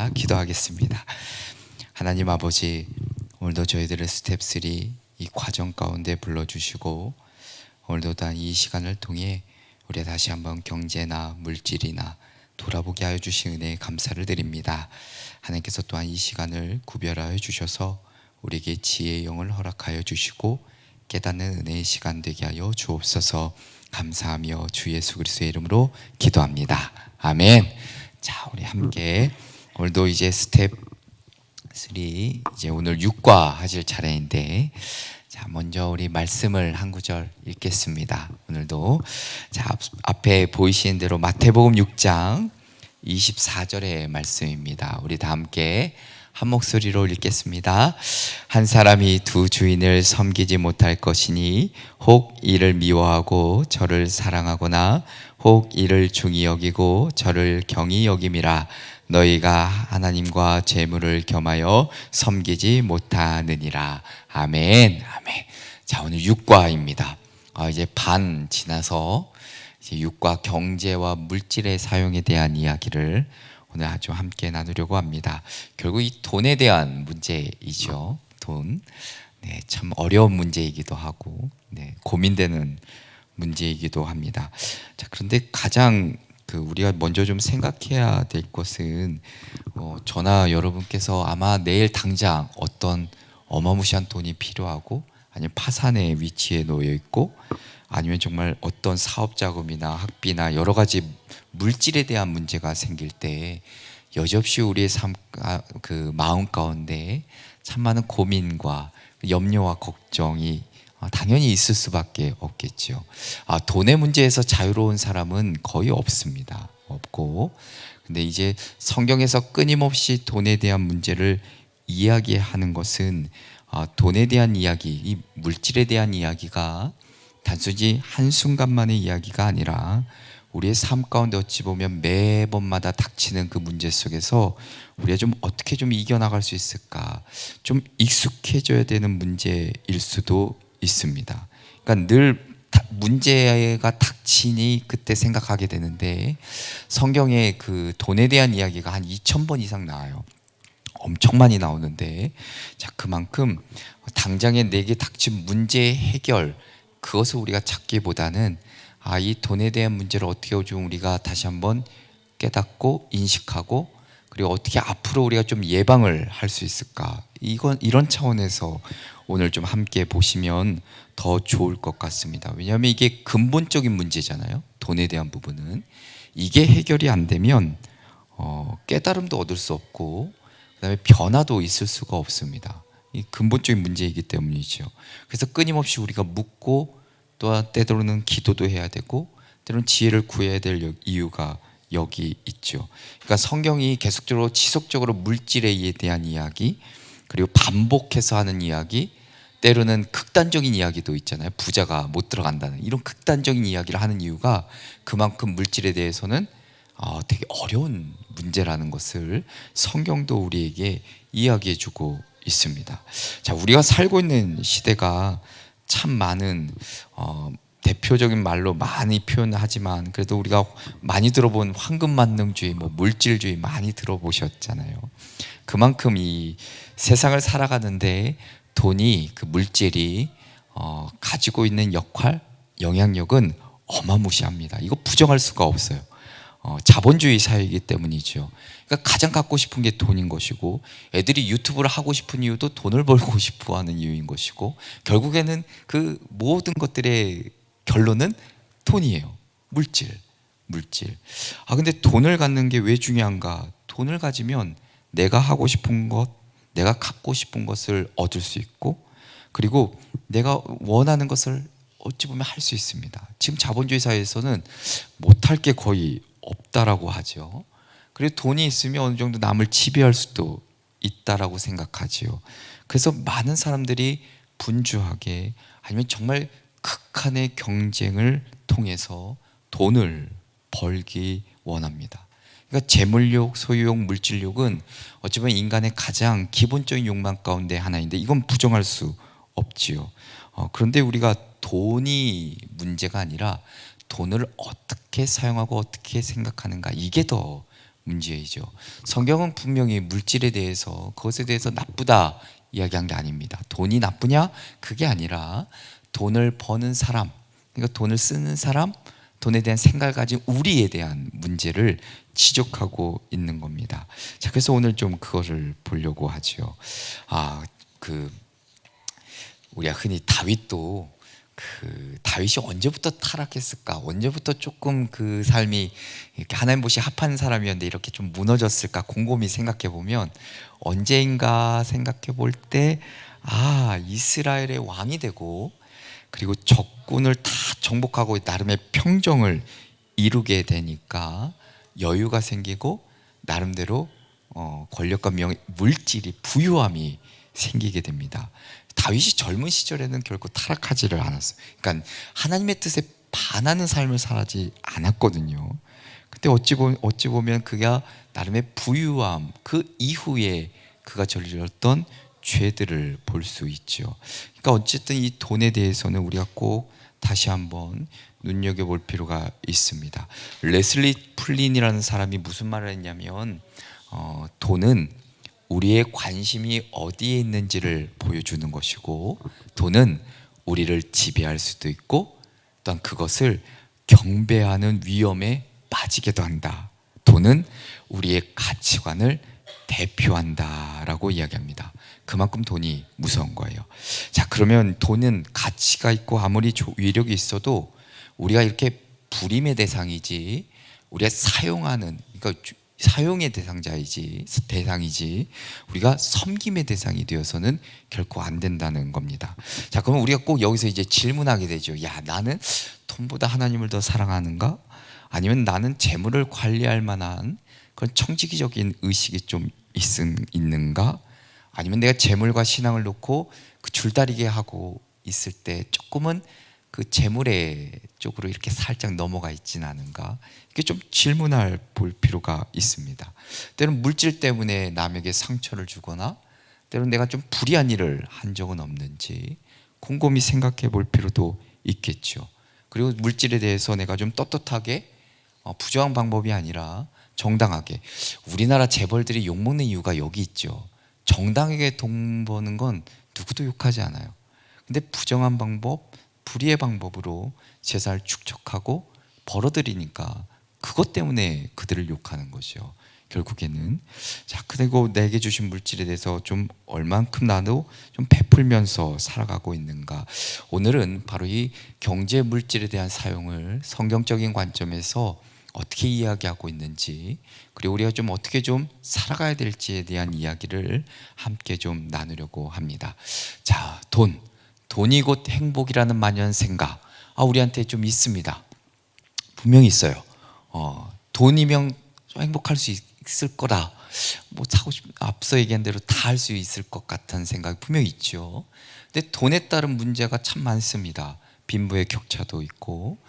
기도하겠습니다. 하나님 아버지, 오늘도 저희들의 스텝 3 이 과정 가운데 불러주시고 오늘도 또한 이 시간을 통해 우리 다시 한번 경제나 물질이나 돌아보게 하여 주신 은혜에 감사를 드립니다. 하나님께서 또한 이 시간을 구별하여 주셔서 우리에게 지혜의 영을 허락하여 주시고 깨닫는 은혜의 시간 되게 하여 주옵소서. 감사하며 주 예수 그리스도의 이름으로 기도합니다. 아멘. 자, 우리 함께 오늘도 이제 스텝 3 이제 오늘 6과 하실 차례인데, 자, 먼저 우리 말씀을 한 구절 읽겠습니다. 오늘도 자, 앞에 보이시는 대로 마태복음 6장 24절의 말씀입니다. 우리 다 함께 한 목소리로 읽겠습니다. 한 사람이 두 주인을 섬기지 못할 것이니 혹 이를 미워하고 저를 사랑하거나 혹 이를 중히 여기고 저를 경히 여김이라. 너희가 하나님과 재물을 겸하여 섬기지 못하느니라. 아멘. 아멘. 자, 오늘 6과입니다. 이제 반 지나서 이제 6과 경제와 물질의 사용에 대한 이야기를 오늘 아주 함께 나누려고 합니다. 결국 이 돈에 대한 문제이죠. 돈. 네, 참 어려운 문제이기도 하고, 네, 고민되는 문제이기도 합니다. 자, 그런데 가장 우리가 먼저 좀 생각해야 될 것은 저나 여러분께서 아마 내일 당장 어떤 어마무시한 돈이 필요하고, 아니면 파산의 위치에 놓여 있고, 아니면 정말 어떤 사업 자금이나 학비나 여러 가지 물질에 대한 문제가 생길 때 여지없이 우리의 마음 가운데 참 많은 고민과 염려와 걱정이 당연히 있을 수밖에 없겠죠. 돈의 문제에서 자유로운 사람은 거의 없습니다. 없고, 근데 이제 성경에서 끊임없이 돈에 대한 문제를 이야기하는 것은 돈에 대한 이야기, 이 물질에 대한 이야기가 단순히 한순간만의 이야기가 아니라 우리의 삶 가운데 어찌 보면 매번마다 닥치는 그 문제 속에서 우리가 좀 어떻게 좀 이겨나갈 수 있을까, 좀 익숙해져야 되는 문제일 수도 있습니다. 그러니까 늘 문제가 닥치니 그때 생각하게 되는데, 성경에 그 돈에 대한 이야기가 한 2000번 이상 나와요. 엄청 많이 나오는데, 자, 그만큼 당장에 내게 닥친 문제의 해결, 그것을 우리가 찾기보다는 이 돈에 대한 문제를 어떻게 좀 우리가 다시 한번 깨닫고 인식하고, 그리고 어떻게 앞으로 우리가 좀 예방을 할 수 있을까, 이런 차원에서 오늘 좀 함께 보시면 더 좋을 것 같습니다. 왜냐하면 이게 근본적인 문제잖아요. 돈에 대한 부분은 이게 해결이 안 되면 깨달음도 얻을 수 없고, 그다음에 변화도 있을 수가 없습니다. 이 근본적인 문제이기 때문이죠. 그래서 끊임없이 우리가 묻고, 또한 때로는 기도도 해야 되고, 때로는 지혜를 구해야 될 이유가 여기 있죠. 그러니까 성경이 계속적으로 지속적으로 물질에 대한 이야기, 그리고 반복해서 하는 이야기, 때로는 극단적인 이야기도 있잖아요. 부자가 못 들어간다는 이런 극단적인 이야기를 하는 이유가 그만큼 물질에 대해서는 되게 어려운 문제라는 것을 성경도 우리에게 이야기해주고 있습니다. 자, 우리가 살고 있는 시대가 참 많은 대표적인 말로 많이 표현하지만, 그래도 우리가 많이 들어본 황금만능주의, 물질주의 많이 들어보셨잖아요. 그만큼 이 세상을 살아가는데 돈이, 그 물질이 가지고 있는 역할, 영향력은 어마무시합니다. 이거 부정할 수가 없어요. 자본주의 사회이기 때문이죠. 그러니까 가장 갖고 싶은 게 돈인 것이고, 애들이 유튜브를 하고 싶은 이유도 돈을 벌고 싶어 하는 이유인 것이고, 결국에는 그 모든 것들의 결론은 돈이에요. 물질. 근데 돈을 갖는 게 왜 중요한가? 돈을 가지면 내가 하고 싶은 것, 내가 갖고 싶은 것을 얻을 수 있고, 그리고 내가 원하는 것을 어찌 보면 할 수 있습니다. 지금 자본주의 사회에서는 못할 게 거의 없다라고 하죠. 그리고 돈이 있으면 어느 정도 남을 지배할 수도 있다라고 생각하지요. 그래서 많은 사람들이 분주하게, 아니면 정말 극한의 경쟁을 통해서 돈을 벌기 원합니다. 그러니까 재물욕, 소유욕, 물질욕은 어찌 보면 인간의 가장 기본적인 욕망 가운데 하나인데, 이건 부정할 수 없지요. 그런데 우리가 돈이 문제가 아니라 돈을 어떻게 사용하고 어떻게 생각하는가, 이게 더 문제이죠. 성경은 분명히 물질에 대해서, 그것에 대해서 나쁘다 이야기한 게 아닙니다. 돈이 나쁘냐? 그게 아니라 돈을 버는 사람, 그러니까 돈을 쓰는 사람, 돈에 대한 생각을 가진 우리에 대한 문제를 지적하고 있는 겁니다. 자, 그래서 오늘 좀 그거를 보려고 하죠. 그 우리가 흔히 다윗이 언제부터 타락했을까? 언제부터 조금 그 삶이 이렇게 하나님 보시 합한 사람이었는데 이렇게 좀 무너졌을까? 곰곰이 생각해 보면 언제인가 생각해 볼 때 이스라엘의 왕이 되고 그리고 적군을 다 정복하고 나름의 평정을 이루게 되니까 여유가 생기고 나름대로 권력과 물질이 부유함이 생기게 됩니다. 다윗이 젊은 시절에는 결코 타락하지를 않았어요. 그러니까 하나님의 뜻에 반하는 삶을 살지 않았거든요. 근데 어찌 보면 그가 나름의 부유함, 그 이후에 그가 저질렀던 죄들을 볼 수 있죠. 그러니까 어쨌든 이 돈에 대해서는 우리가 꼭 다시 한번 눈여겨볼 필요가 있습니다. 레슬리 플린이라는 사람이 무슨 말을 했냐면 돈은 우리의 관심이 어디에 있는지를 보여주는 것이고, 돈은 우리를 지배할 수도 있고 또한 그것을 경배하는 위험에 빠지게도 한다. 돈은 우리의 가치관을 대표한다라고 이야기합니다. 그만큼 돈이 무서운 거예요. 자, 그러면 돈은 가치가 있고 아무리 위력이 있어도 우리가 이렇게 불임의 대상이지, 우리가 사용하는, 그러니까 사용의 대상이지 우리가 섬김의 대상이 되어서는 결코 안 된다는 겁니다. 자, 그러면 우리가 꼭 여기서 이제 질문하게 되죠. 야, 나는 돈보다 하나님을 더 사랑하는가? 아니면 나는 재물을 관리할 만한 그런 청지기적인 의식이 좀 있는가? 아니면 내가 재물과 신앙을 놓고 그 줄다리기 하고 있을 때 조금은 그 재물의 쪽으로 이렇게 살짝 넘어가 있지는 않은가? 이게 좀 질문할 볼 필요가 있습니다. 때로는 물질 때문에 남에게 상처를 주거나 때로는 내가 좀 불의한 일을 한 적은 없는지 곰곰이 생각해 볼 필요도 있겠죠. 그리고 물질에 대해서 내가 좀 떳떳하게 부정한 방법이 아니라 정당하게, 우리나라 재벌들이 욕먹는 이유가 여기 있죠. 정당하게 돈 버는 건 누구도 욕하지 않아요. 근데 부정한 방법, 불의의 방법으로 재산을 축적하고 벌어들이니까 그것 때문에 그들을 욕하는 거죠. 결국에는. 자, 그리고 내게 주신 물질에 대해서 좀 얼만큼 나도 좀 베풀면서 살아가고 있는가. 오늘은 바로 이 경제 물질에 대한 사용을 성경적인 관점에서 어떻게 이야기하고 있는지, 그리고 우리가 좀 어떻게 좀 살아가야 될지에 대한 이야기를 함께 좀 나누려고 합니다. 자, 돈이 곧 행복이라는 만연생각, 우리한테 좀 있습니다. 분명히 있어요. 돈이면 좀 행복할 수 있을 거다. 뭐 사고 싶은, 앞서 얘기한 대로 다 할 수 있을 것 같은 생각이 분명히 있죠. 근데 돈에 따른 문제가 참 많습니다. 빈부의 격차도 있고,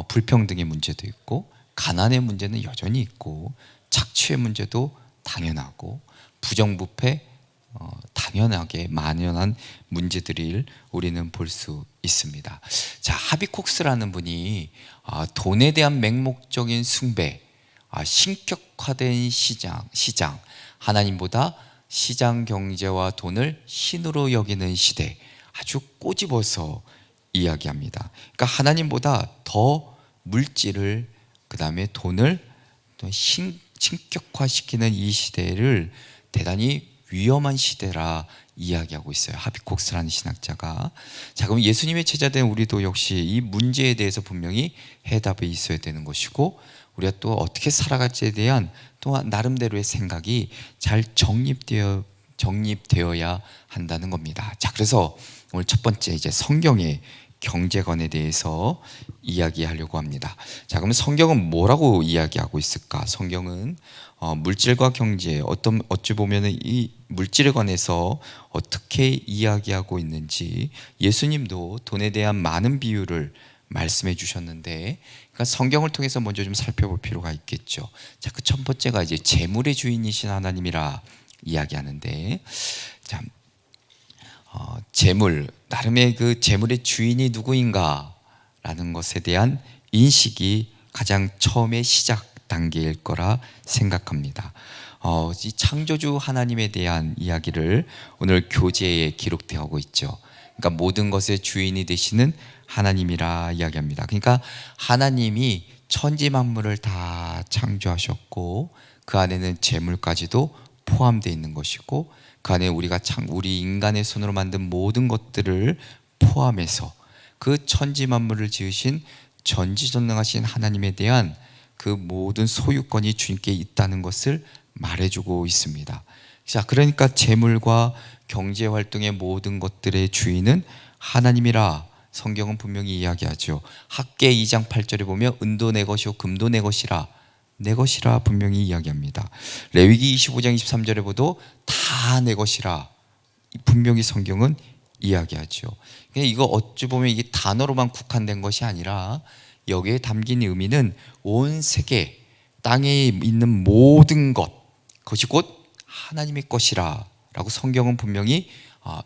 불평등의 문제도 있고, 가난의 문제는 여전히 있고, 착취의 문제도 당연하고, 부정부패 당연하게 만연한 문제들을 우리는 볼 수 있습니다. 자, 하비콕스라는 분이 돈에 대한 맹목적인 숭배, 신격화된 시장, 하나님보다 시장 경제와 돈을 신으로 여기는 시대, 아주 꼬집어서 이야기합니다. 그러니까 하나님보다 더 물질을, 그 다음에 돈을 또 신격화시키는 이 시대를 대단히 위험한 시대라 이야기하고 있어요. 하비콕스라는 신학자가. 자, 그럼 예수님의 제자된 우리도 역시 이 문제에 대해서 분명히 해답이 있어야 되는 것이고, 우리가 또 어떻게 살아갈지에 대한 또한 나름대로의 생각이 잘 정립되어야 한다는 겁니다. 자, 그래서 오늘 첫 번째 이제 성경의 경제관에 대해서 이야기하려고 합니다. 자, 그러면 성경은 뭐라고 이야기하고 있을까? 성경은 물질과 경제, 어찌 보면은 이 물질에 관해서 어떻게 이야기하고 있는지, 예수님도 돈에 대한 많은 비유를 말씀해 주셨는데, 그러니까 성경을 통해서 먼저 좀 살펴볼 필요가 있겠죠. 자, 그 첫 번째가 이제 재물의 주인이신 하나님이라 이야기하는데, 자, 재물, 나름의 그 재물의 주인이 누구인가라는 것에 대한 인식이 가장 처음에 시작됩니다. 단계일 거라 생각합니다. 이 창조주 하나님에 대한 이야기를 오늘 교재에 기록되어 있죠. 그러니까 모든 것의 주인이 되시는 하나님이라 이야기합니다. 그러니까 하나님이 천지 만물을 다 창조하셨고 그 안에는 재물까지도 포함되어 있는 것이고 그 안에 우리 인간의 손으로 만든 모든 것들을 포함해서 그 천지 만물을 지으신 전지전능하신 하나님에 대한 그 모든 소유권이 주님께 있다는 것을 말해주고 있습니다. 자, 그러니까 재물과 경제 활동의 모든 것들의 주인은 하나님이라 성경은 분명히 이야기하죠. 학계 2장 8절에 보면 은도 내 것이요 금도 내 것이라 분명히 이야기합니다. 레위기 25장 23절에 보도 다 내 것이라 분명히 성경은 이야기하죠. 이거 어찌 보면 이게 단어로만 국한된 것이 아니라 여기에 담긴 의미는 온 세계 땅에 있는 모든 그것이 곧 하나님의 것이라 라고 성경은 분명히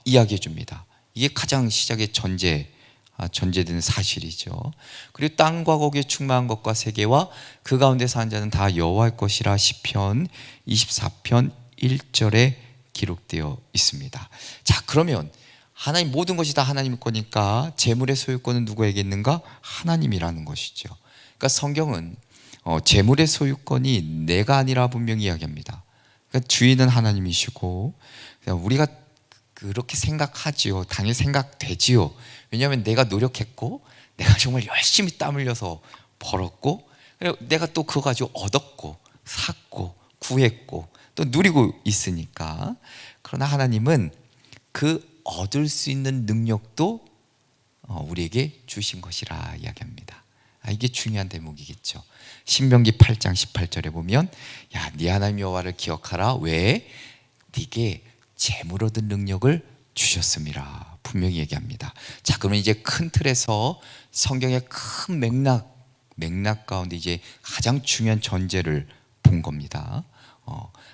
이야기해 줍니다. 이게 가장 시작의 전제되는 사실이죠. 그리고 땅과 거기에 충만한 것과 세계와 그 가운데 사는 자는 다 여호와의 것이라 시편 24편 1절에 기록되어 있습니다. 자, 그러면 하나님 모든 것이 다 하나님 거니까 재물의 소유권은 누구에게 있는가? 하나님이라는 것이죠. 그러니까 성경은 재물의 소유권이 내가 아니라 분명히 이야기합니다. 그러니까 주인은 하나님이시고 우리가 그렇게 생각하지요. 당연히 생각되지요. 왜냐하면 내가 노력했고 내가 정말 열심히 땀 흘려서 벌었고 내가 또 그거 가지고 얻었고 샀고 구했고 또 누리고 있으니까. 그러나 하나님은 그 얻을 수 있는 능력도 우리에게 주신 것이라 이야기합니다. 이게 중요한 대목이겠죠. 신명기 8장 18절에 보면 야, 네 하나님 여호와를 기억하라. 왜? 네게 재물 얻은 능력을 주셨음이라 분명히 얘기합니다. 자, 그러면 이제 큰 틀에서 성경의 큰 맥락 가운데 이제 가장 중요한 전제를 본 겁니다.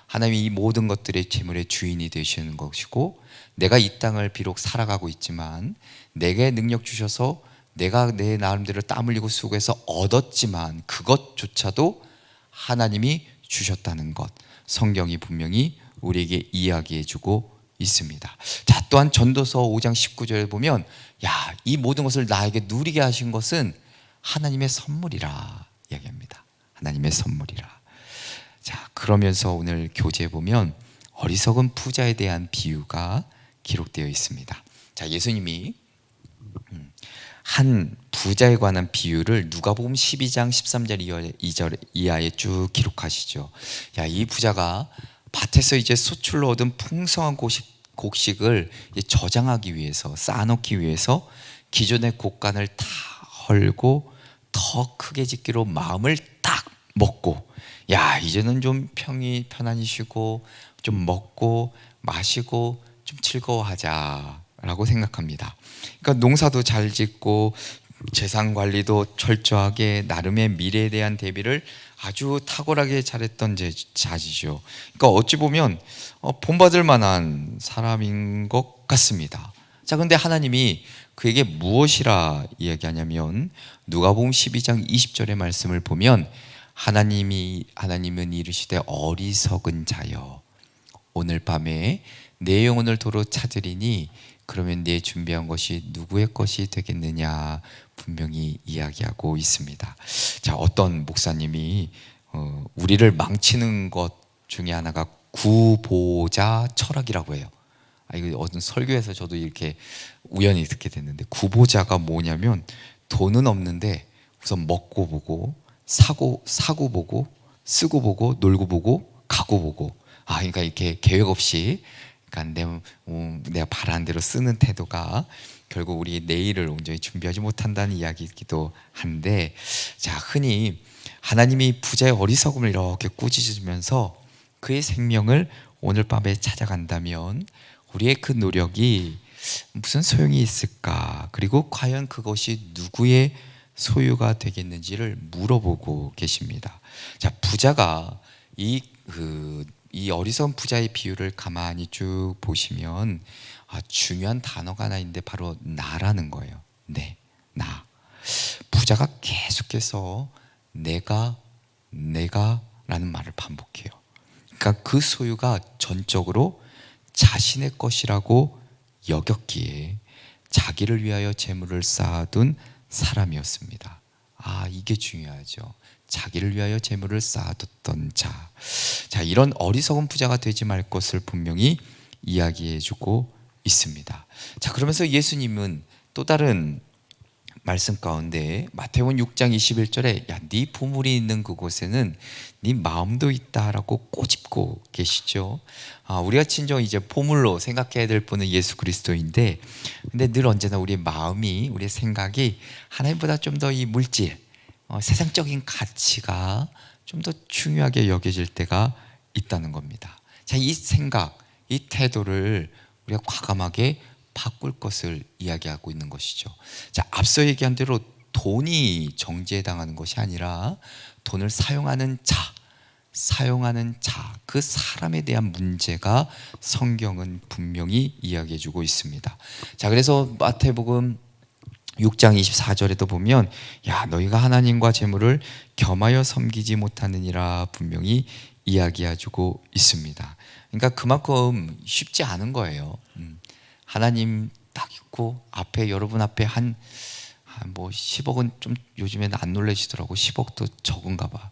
하나님이 이 모든 것들의 재물의 주인이 되시는 것이고 내가 이 땅을 비록 살아가고 있지만 내게 능력 주셔서 내가 내 나름대로 땀 흘리고 수고해서 얻었지만 그것조차도 하나님이 주셨다는 것 성경이 분명히 우리에게 이야기해 주고 있습니다. 자, 또한 전도서 5장 19절에 보면 야, 이 모든 것을 나에게 누리게 하신 것은 하나님의 선물이라 이야기합니다. 하나님의 선물이라. 자, 그러면서 오늘 교재에 보면 어리석은 부자에 대한 비유가 기록되어 있습니다. 자, 예수님이 한 부자에 관한 비유를 누가복음 12장 13절 2절 이하에 쭉 기록하시죠. 야, 이 부자가 밭에서 이제 소출로 얻은 풍성한 곡식을 저장하기 위해서 쌓아놓기 위해서 기존의 곡간을 다 헐고 더 크게 짓기로 마음을 딱 먹고 야, 이제는 좀 편안히 쉬고 좀 먹고 마시고 좀 즐거워하자라고 생각합니다. 그러니까 농사도 잘 짓고 재산 관리도 철저하게 나름의 미래에 대한 대비를 아주 탁월하게 잘했던 자지죠. 그러니까 어찌 보면 본받을 만한 사람인 것 같습니다. 자, 그런데 하나님이 그에게 무엇이라 이야기하냐면 누가복음 12장 20절의 말씀을 보면 하나님은 이르시되 어리석은 자여 오늘 밤에 내 영혼을 도로 찾으리니 그러면 내 준비한 것이 누구의 것이 되겠느냐 분명히 이야기하고 있습니다. 자, 어떤 목사님이 우리를 망치는 것 중에 하나가 구보자 철학이라고 해요. 이거 어떤 설교에서 저도 이렇게 우연히 듣게 됐는데 구보자가 뭐냐면 돈은 없는데 우선 먹고 보고 사고 보고 쓰고 보고 놀고 보고 가고 보고 그러니까 이렇게 계획 없이 그러니까 내가 바라는 대로 쓰는 태도가 결국 우리 내일을 온전히 준비하지 못한다는 이야기이기도 한데 자, 흔히 하나님이 부자의 어리석음을 이렇게 꾸짖으면서 그의 생명을 오늘 밤에 찾아간다면 우리의 그 노력이 무슨 소용이 있을까? 그리고 과연 그것이 누구의 소유가 되겠는지를 물어보고 계십니다. 자, 부자가 이 어리석은 부자의 비유를 가만히 쭉 보시면 중요한 단어가 하나 있는데 바로 나라는 거예요. 네, 나. 부자가 계속해서 내가 내가 라는 말을 반복해요. 그러니까 그 소유가 전적으로 자신의 것이라고 여겼기에 자기를 위하여 재물을 쌓아둔 사람이었습니다. 이게 중요하죠. 자기를 위하여 재물을 쌓아뒀던 자. 자, 이런 어리석은 부자가 되지 말 것을 분명히 이야기해주고 있습니다. 자, 그러면서 예수님은 또 다른 말씀 가운데 마태복음 6장 21절에 네 보물이 있는 그곳에는 네 마음도 있다라고 꼬집고 계시죠. 우리가 친정 이제 보물로 생각해야 될 분은 예수 그리스도인데, 근데 늘 언제나 우리의 마음이, 우리의 생각이 하나님보다 좀 더 이 물질, 세상적인 가치가 좀 더 중요하게 여겨질 때가 있다는 겁니다. 자, 이 생각, 이 태도를 우리가 과감하게 바꿀 것을 이야기하고 있는 것이죠. 자, 앞서 얘기한 대로 돈이 정죄당하는 것이 아니라 돈을 사용하는 자, 그 사람에 대한 문제가 성경은 분명히 이야기해주고 있습니다. 자, 그래서 마태복음 6장 24절에도 보면 너희가 하나님과 재물을 겸하여 섬기지 못하느니라 분명히 이야기해주고 있습니다. 그러니까 그만큼 쉽지 않은 거예요. 하나님 딱 있고 앞에, 여러분 앞에 한 10억은 좀 요즘에는 안 놀라시더라고. 10억도 적은가 봐.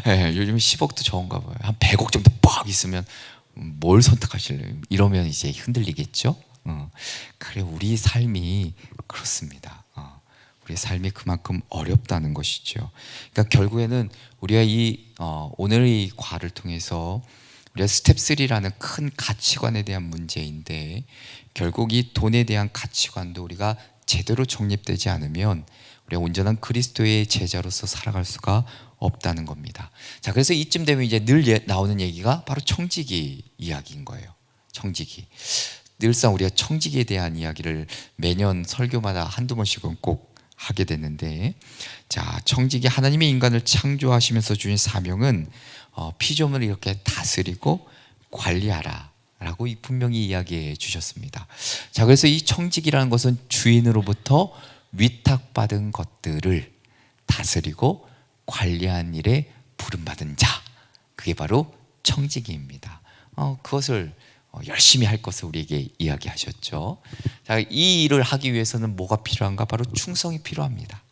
네, 요즘 10억도 적은가 봐요. 한 100억 정도 빡 있으면 뭘 선택하실래요? 이러면 이제 흔들리겠죠. 그래, 우리 삶이 그렇습니다. 우리 삶이 그만큼 어렵다는 것이죠. 그러니까 결국에는 우리가 오늘의 과를 통해서 우리가 스텝 3라는 큰 가치관에 대한 문제인데, 결국 이 돈에 대한 가치관도 우리가 제대로 정립되지 않으면 우리가 온전한 그리스도의 제자로서 살아갈 수가 없다는 겁니다. 자, 그래서 이쯤 되면 이제 늘 나오는 얘기가 바로 청지기 이야기인 거예요. 청지기. 늘상 우리가 청지기에 대한 이야기를 매년 설교마다 한두 번씩은 꼭 하게 되는데, 자, 청지기, 하나님이 인간을 창조하시면서 주신 사명은 피조물을 이렇게 다스리고 관리하라 라고 분명히 이야기해 주셨습니다. 자, 그래서 이 청지기라는 것은 주인으로부터 위탁받은 것들을 다스리고 관리한 일에 부름받은 자, 그게 바로 청지기입니다. 그것을 열심히 할 것을 우리에게 이야기하셨죠. 자, 이 일을 하기 위해서는 뭐가 필요한가? 바로 충성이 필요합니다.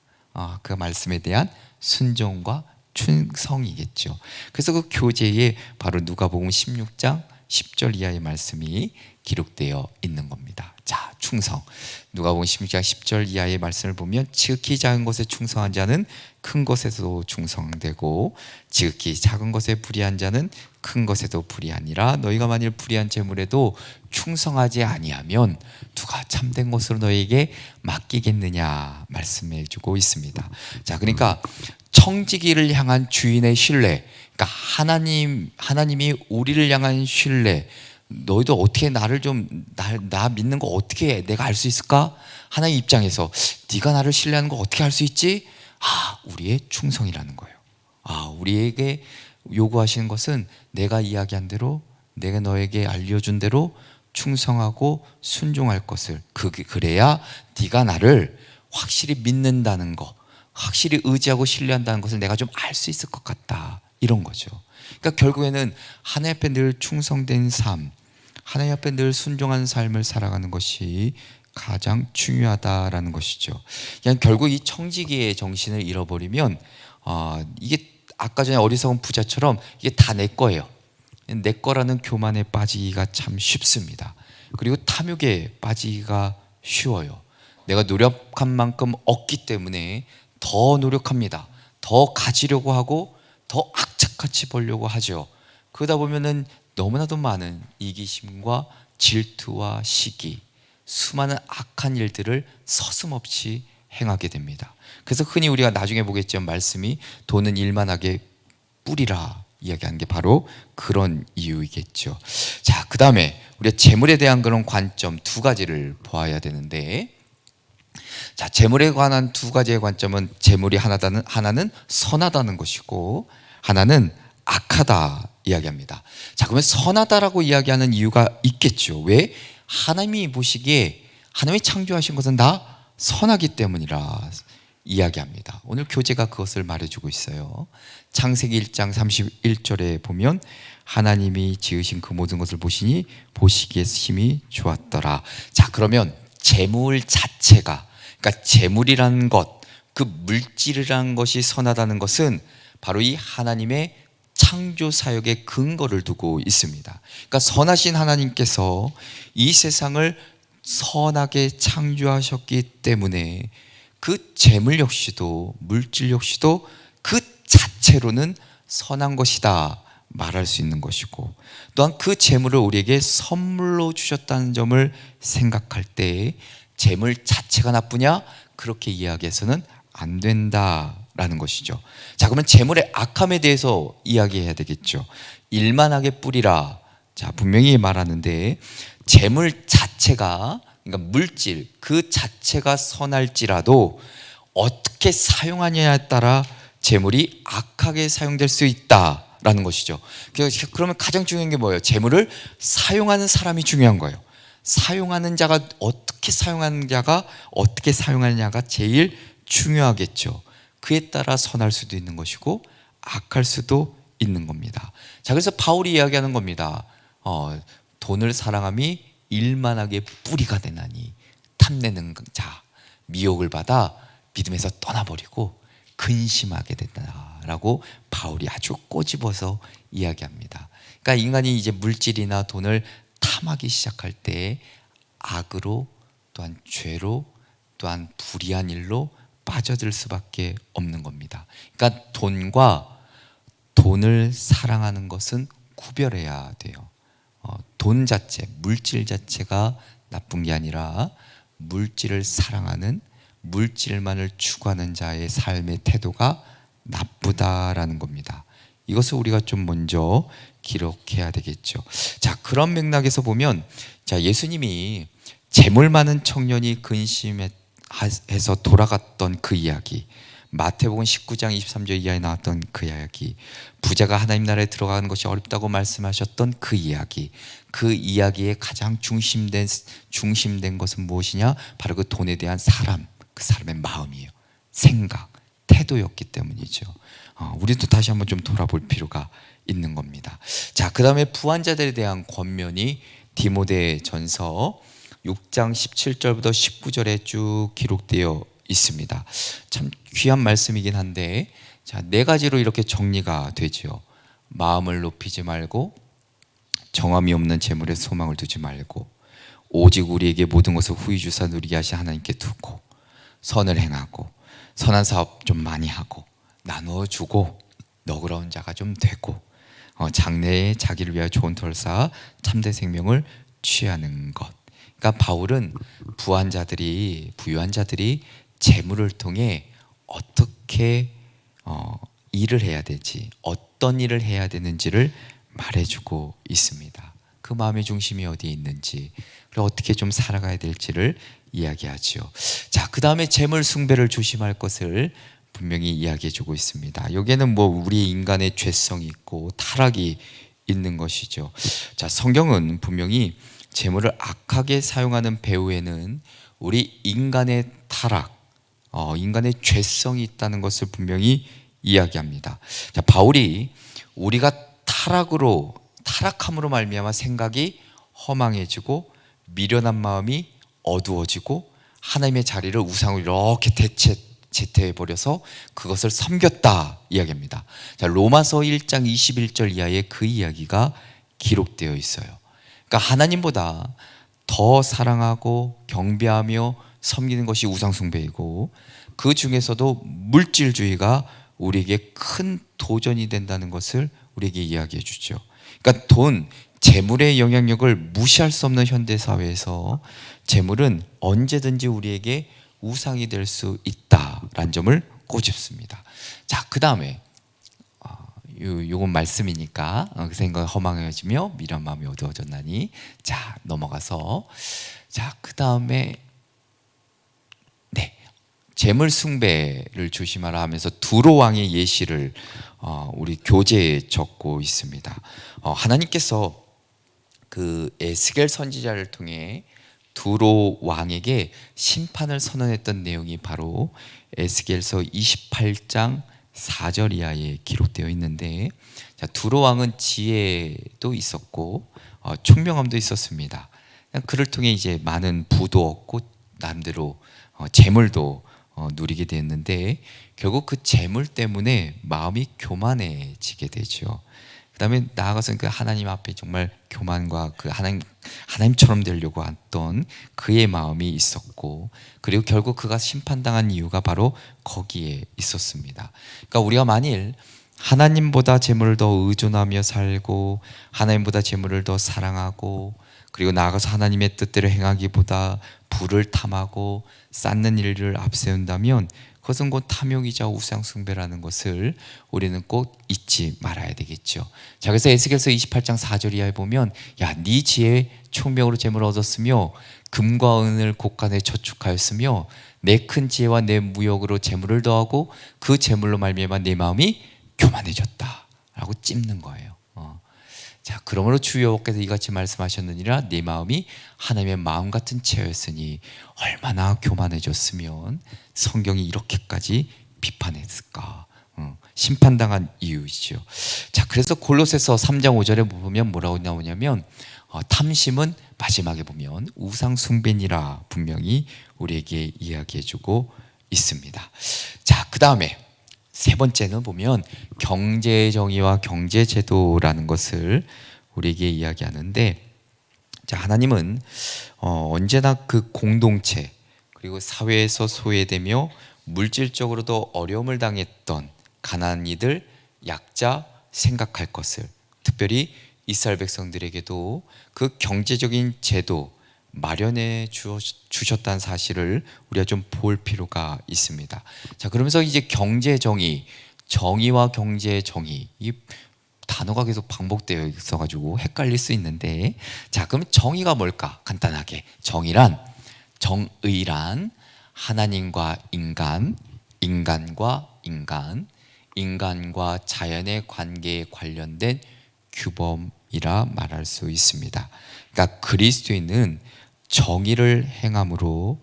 그 말씀에 대한 순종과 충성이겠죠. 그래서 그 교재에 바로 누가복음 16장 10절 이하의 말씀이 기록되어 있는 겁니다. 자, 충성. 누가복음 16장 10절 이하의 말씀을 보면 지극히 작은 것에 충성한 자는 큰 것에도 충성되고 지극히 작은 것에 불의한 자는 큰 것에도 불의하니라. 너희가 만일 불의한 재물에도 충성하지 아니하면 누가 참된 것으로 너희에게 맡기겠느냐 말씀해 주고 있습니다. 자, 그러니까 청지기를 향한 주인의 신뢰, 그러니까 하나님이 우리를 향한 신뢰. 너희도 어떻게 나 믿는 거 어떻게 해? 내가 알 수 있을까? 하나님 입장에서 네가 나를 신뢰하는 거 어떻게 알 수 있지? 우리의 충성이라는 거예요. 우리에게 요구하시는 것은 내가 이야기한 대로, 내가 너에게 알려준 대로 충성하고 순종할 것을, 그래야 네가 나를 확실히 믿는다는 거, 확실히 의지하고 신뢰한다는 것을 내가 좀 알 수 있을 것 같다, 이런 거죠. 그러니까 결국에는 하나님 앞에 늘 충성된 삶, 하나님 앞에 늘 순종한 삶을 살아가는 것이 가장 중요하다라는 것이죠. 그냥 결국 이 청지기의 정신을 잃어버리면 이게 아까 전에 어리석은 부자처럼 이게 다 내 거예요. 내 거라는 교만에 빠지기가 참 쉽습니다. 그리고 탐욕에 빠지기가 쉬워요. 내가 노력한 만큼 얻기 때문에 더 노력합니다. 더 가지려고 하고 더 악착같이 벌려고 하죠. 그러다 보면은 너무나도 많은 이기심과 질투와 시기, 수많은 악한 일들을 서슴없이 행하게 됩니다. 그래서 흔히 우리가 나중에 보겠지만 말씀이 돈은 일만하게 뿌리라 이야기하는 게 바로 그런 이유이겠죠. 자, 그 다음에 우리가 재물에 대한 그런 관점 두 가지를 보아야 되는데, 자, 재물에 관한 두 가지의 관점은 재물이 하나는 선하다는 것이고 하나는 악하다 이야기합니다. 자, 그러면 선하다라고 이야기하는 이유가 있겠죠. 왜? 하나님이 보시기에 하나님이 창조하신 것은 다 선하기 때문이라. 이야기합니다. 오늘 교재가 그것을 말해주고 있어요. 창세기 1장 31절에 보면 하나님이 지으신 그 모든 것을 보시니 보시기에 심히 좋았더라. 자, 그러면 재물 자체가, 그러니까 재물이라는 것, 그 물질이라는 것이 선하다는 것은 바로 이 하나님의 창조 사역의 근거를 두고 있습니다. 그러니까 선하신 하나님께서 이 세상을 선하게 창조하셨기 때문에 그 재물 역시도, 물질 역시도 그 자체로는 선한 것이다 말할 수 있는 것이고, 또한 그 재물을 우리에게 선물로 주셨다는 점을 생각할 때 재물 자체가 나쁘냐? 그렇게 이야기해서는 안 된다라는 것이죠. 자, 그러면 재물의 악함에 대해서 이야기해야 되겠죠. 일만하게 뿌리라. 자, 분명히 말하는데 재물 자체가, 그러니까 물질 그 자체가 선할지라도 어떻게 사용하느냐에 따라 재물이 악하게 사용될 수 있다라는 것이죠. 그러면 가장 중요한 게 뭐예요? 재물을 사용하는 사람이 중요한 거예요. 사용하는 자가 어떻게 사용하느냐가 제일 중요하겠죠. 그에 따라 선할 수도 있는 것이고 악할 수도 있는 겁니다. 자, 그래서 바울이 이야기하는 겁니다. 돈을 사랑함이 일만하게 뿌리가 되나니 탐내는 자 미혹을 받아 믿음에서 떠나버리고 근심하게 된다라고 바울이 아주 꼬집어서 이야기합니다. 그러니까 인간이 이제 물질이나 돈을 탐하기 시작할 때 악으로, 또한 죄로, 또한 불의한 일로 빠져들 수밖에 없는 겁니다. 그러니까 돈을 사랑하는 것은 구별해야 돼요. 돈 자체, 물질 자체가 나쁜 게 아니라 물질을 사랑하는, 물질만을 추구하는 자의 삶의 태도가 나쁘다라는 겁니다. 이것을 우리가 좀 먼저 기록해야 되겠죠. 자, 그런 맥락에서 보면, 자, 예수님이 재물 많은 청년이 근심해서 돌아갔던 그 이야기, 마태복음 19장 23절 이하에 나왔던 그 이야기, 부자가 하나님 나라에 들어가는 것이 어렵다고 말씀하셨던 그 이야기, 그 이야기의 가장 중심된 것은 무엇이냐? 바로 그 돈에 대한 그 사람의 마음이에요. 생각, 태도였기 때문이죠. 우리도 다시 한번 좀 돌아볼 필요가 있는 겁니다. 자, 그 다음에 부한자들에 대한 권면이 디모데전서 6장 17절부터 19절에 쭉 기록되어 있습니다. 참 귀한 말씀이긴 한데, 자, 4가지로 이렇게 정리가 되죠. 마음을 높이지 말고, 정함이 없는 재물에 소망을 두지 말고, 오직 우리에게 모든 것을 후히 주사 누리게 하신 하나님께 두고, 선을 행하고, 선한 사업 좀 많이 하고, 나누어 주고, 너그러운 자가 좀 되고, 장래에 자기를 위하여 좋은 터를 쌓아 참된 생명을 취하는 것. 그러니까 바울은 부유한 자들이 재물을 통해 어떻게 일을 해야 되지, 어떤 일을 해야 되는지를 말해주고 있습니다. 그 마음의 중심이 어디에 있는지, 그리고 어떻게 좀 살아가야 될지를 이야기하죠. 자, 그 다음에 재물 숭배를 조심할 것을 분명히 이야기해주고 있습니다. 여기에는 우리 인간의 죄성이 있고 타락이 있는 것이죠. 자, 성경은 분명히 재물을 악하게 사용하는 배후에는 우리 인간의 타락, 인간의 죄성이 있다는 것을 분명히 이야기합니다. 자, 바울이 우리가 타락함으로 말미암아 생각이 허망해지고 미련한 마음이 어두워지고 하나님의 자리를 우상으로 이렇게 제태해버려서 그것을 섬겼다 이야기합니다. 자, 로마서 1장 21절 이하에 그 이야기가 기록되어 있어요. 그러니까 하나님보다 더 사랑하고 경배하며 섬기는 것이 우상숭배이고, 그 중에서도 물질주의가 우리에게 큰 도전이 된다는 것을 우리에게 이야기해 주죠. 그러니까 재물의 영향력을 무시할 수 없는 현대사회에서 재물은 언제든지 우리에게 우상이 될 수 있다라는 점을 꼬집습니다. 자, 그 다음에 요건 말씀이니까 그 생각이 허망해지며 미련한 마음이 어두워졌나니, 자, 넘어가서, 자, 그 다음에 재물 숭배를 조심하라 하면서 두로 왕의 예시를 우리 교재에 적고 있습니다. 하나님께서 그 에스겔 선지자를 통해 두로 왕에게 심판을 선언했던 내용이 바로 에스겔서 28장 4절 이하에 기록되어 있는데, 자, 두로 왕은 지혜도 있었고 총명함도 있었습니다. 그를 통해 이제 많은 부도 얻고 남대로 재물도 누리게 됐는데, 결국 그 재물 때문에 마음이 교만해지게 되죠. 그 다음에 나아가서는 그 하나님 앞에 정말 교만과 그 하나님처럼 되려고 했던 그의 마음이 있었고, 그리고 결국 그가 심판당한 이유가 바로 거기에 있었습니다. 그러니까 우리가 만일 하나님보다 재물을 더 의존하며 살고, 하나님보다 재물을 더 사랑하고, 그리고 나아가서 하나님의 뜻대로 행하기보다 부를 탐하고 쌓는 일을 앞세운다면, 그것은 곧 탐욕이자 우상숭배라는 것을 우리는 꼭 잊지 말아야 되겠죠. 자, 그래서 에스겔서 28장 4절 이하에 보면, 야, 네 지혜 총명으로 재물을 얻었으며 금과 은을 곳간에 저축하였으며 내 큰 지혜와 내 무역으로 재물을 더하고 그 재물로 말미암아 내 마음이 교만해졌다 라고 찝는 거예요. 자, 그러므로 주 여호와께서 이같이 말씀하셨느니라, 네 마음이 하나님의 마음 같은 채였으니 얼마나 교만해졌으면 성경이 이렇게까지 비판했을까. 심판당한 이유이죠. 자, 그래서 골로새서 3장 5절에 보면 뭐라고 나오냐면, 탐심은 마지막에 보면 우상숭배니라 분명히 우리에게 이야기해주고 있습니다. 자, 그 다음에 세 번째는 보면 경제정의와 경제제도라는 것을 우리에게 이야기하는데, 자, 하나님은 언제나 그 공동체 그리고 사회에서 소외되며 물질적으로도 어려움을 당했던 가난한 이들, 약자 생각할 것을, 특별히 이스라엘 백성들에게도 그 경제적인 제도 마련해 주셨다는 사실을 우리가 좀 볼 필요가 있습니다. 자, 그러면서 이제 경제정의, 정의와 경제정의, 이 단어가 계속 반복되어 있어가지고 헷갈릴 수 있는데, 자, 그럼 정의가 뭘까? 간단하게 정의란 하나님과 인간, 인간과 인간, 인간과 자연의 관계에 관련된 규범이라 말할 수 있습니다. 그러니까 그리스도인은 정의를 행함으로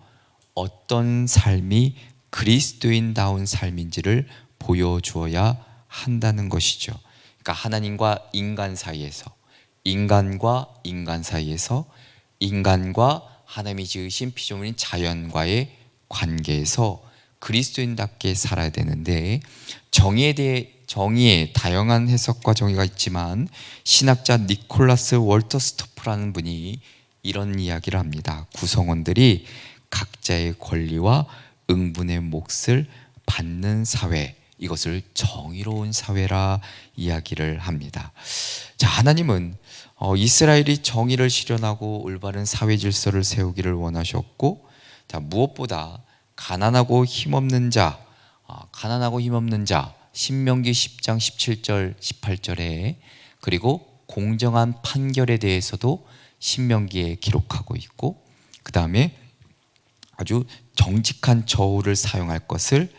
어떤 삶이 그리스도인다운 삶인지를 보여주어야 한다는 것이죠. 그러니까 하나님과 인간 사이에서, 인간과 인간 사이에서, 인간과 하나님이 지으신 피조물인 자연과의 관계에서 그리스도인답게 살아야 되는데, 정의에 다양한 해석과 정의가 있지만 신학자 니콜라스 월터스토프라는 분이 이런 이야기를 합니다. 구성원들이 각자의 권리와 응분의 몫을 받는 사회, 이것을 정의로운 사회라 이야기를 합니다. 자, 하나님은 이스라엘이 정의를 실현하고 올바른 사회 질서를 세우기를 원하셨고, 자, 무엇보다 가난하고 힘없는 자, 신명기 10장 17절 18절에, 그리고 공정한 판결에 대해서도 신명기에 기록하고 있고, 그 다음에 아주 정직한 저울을 사용할 것을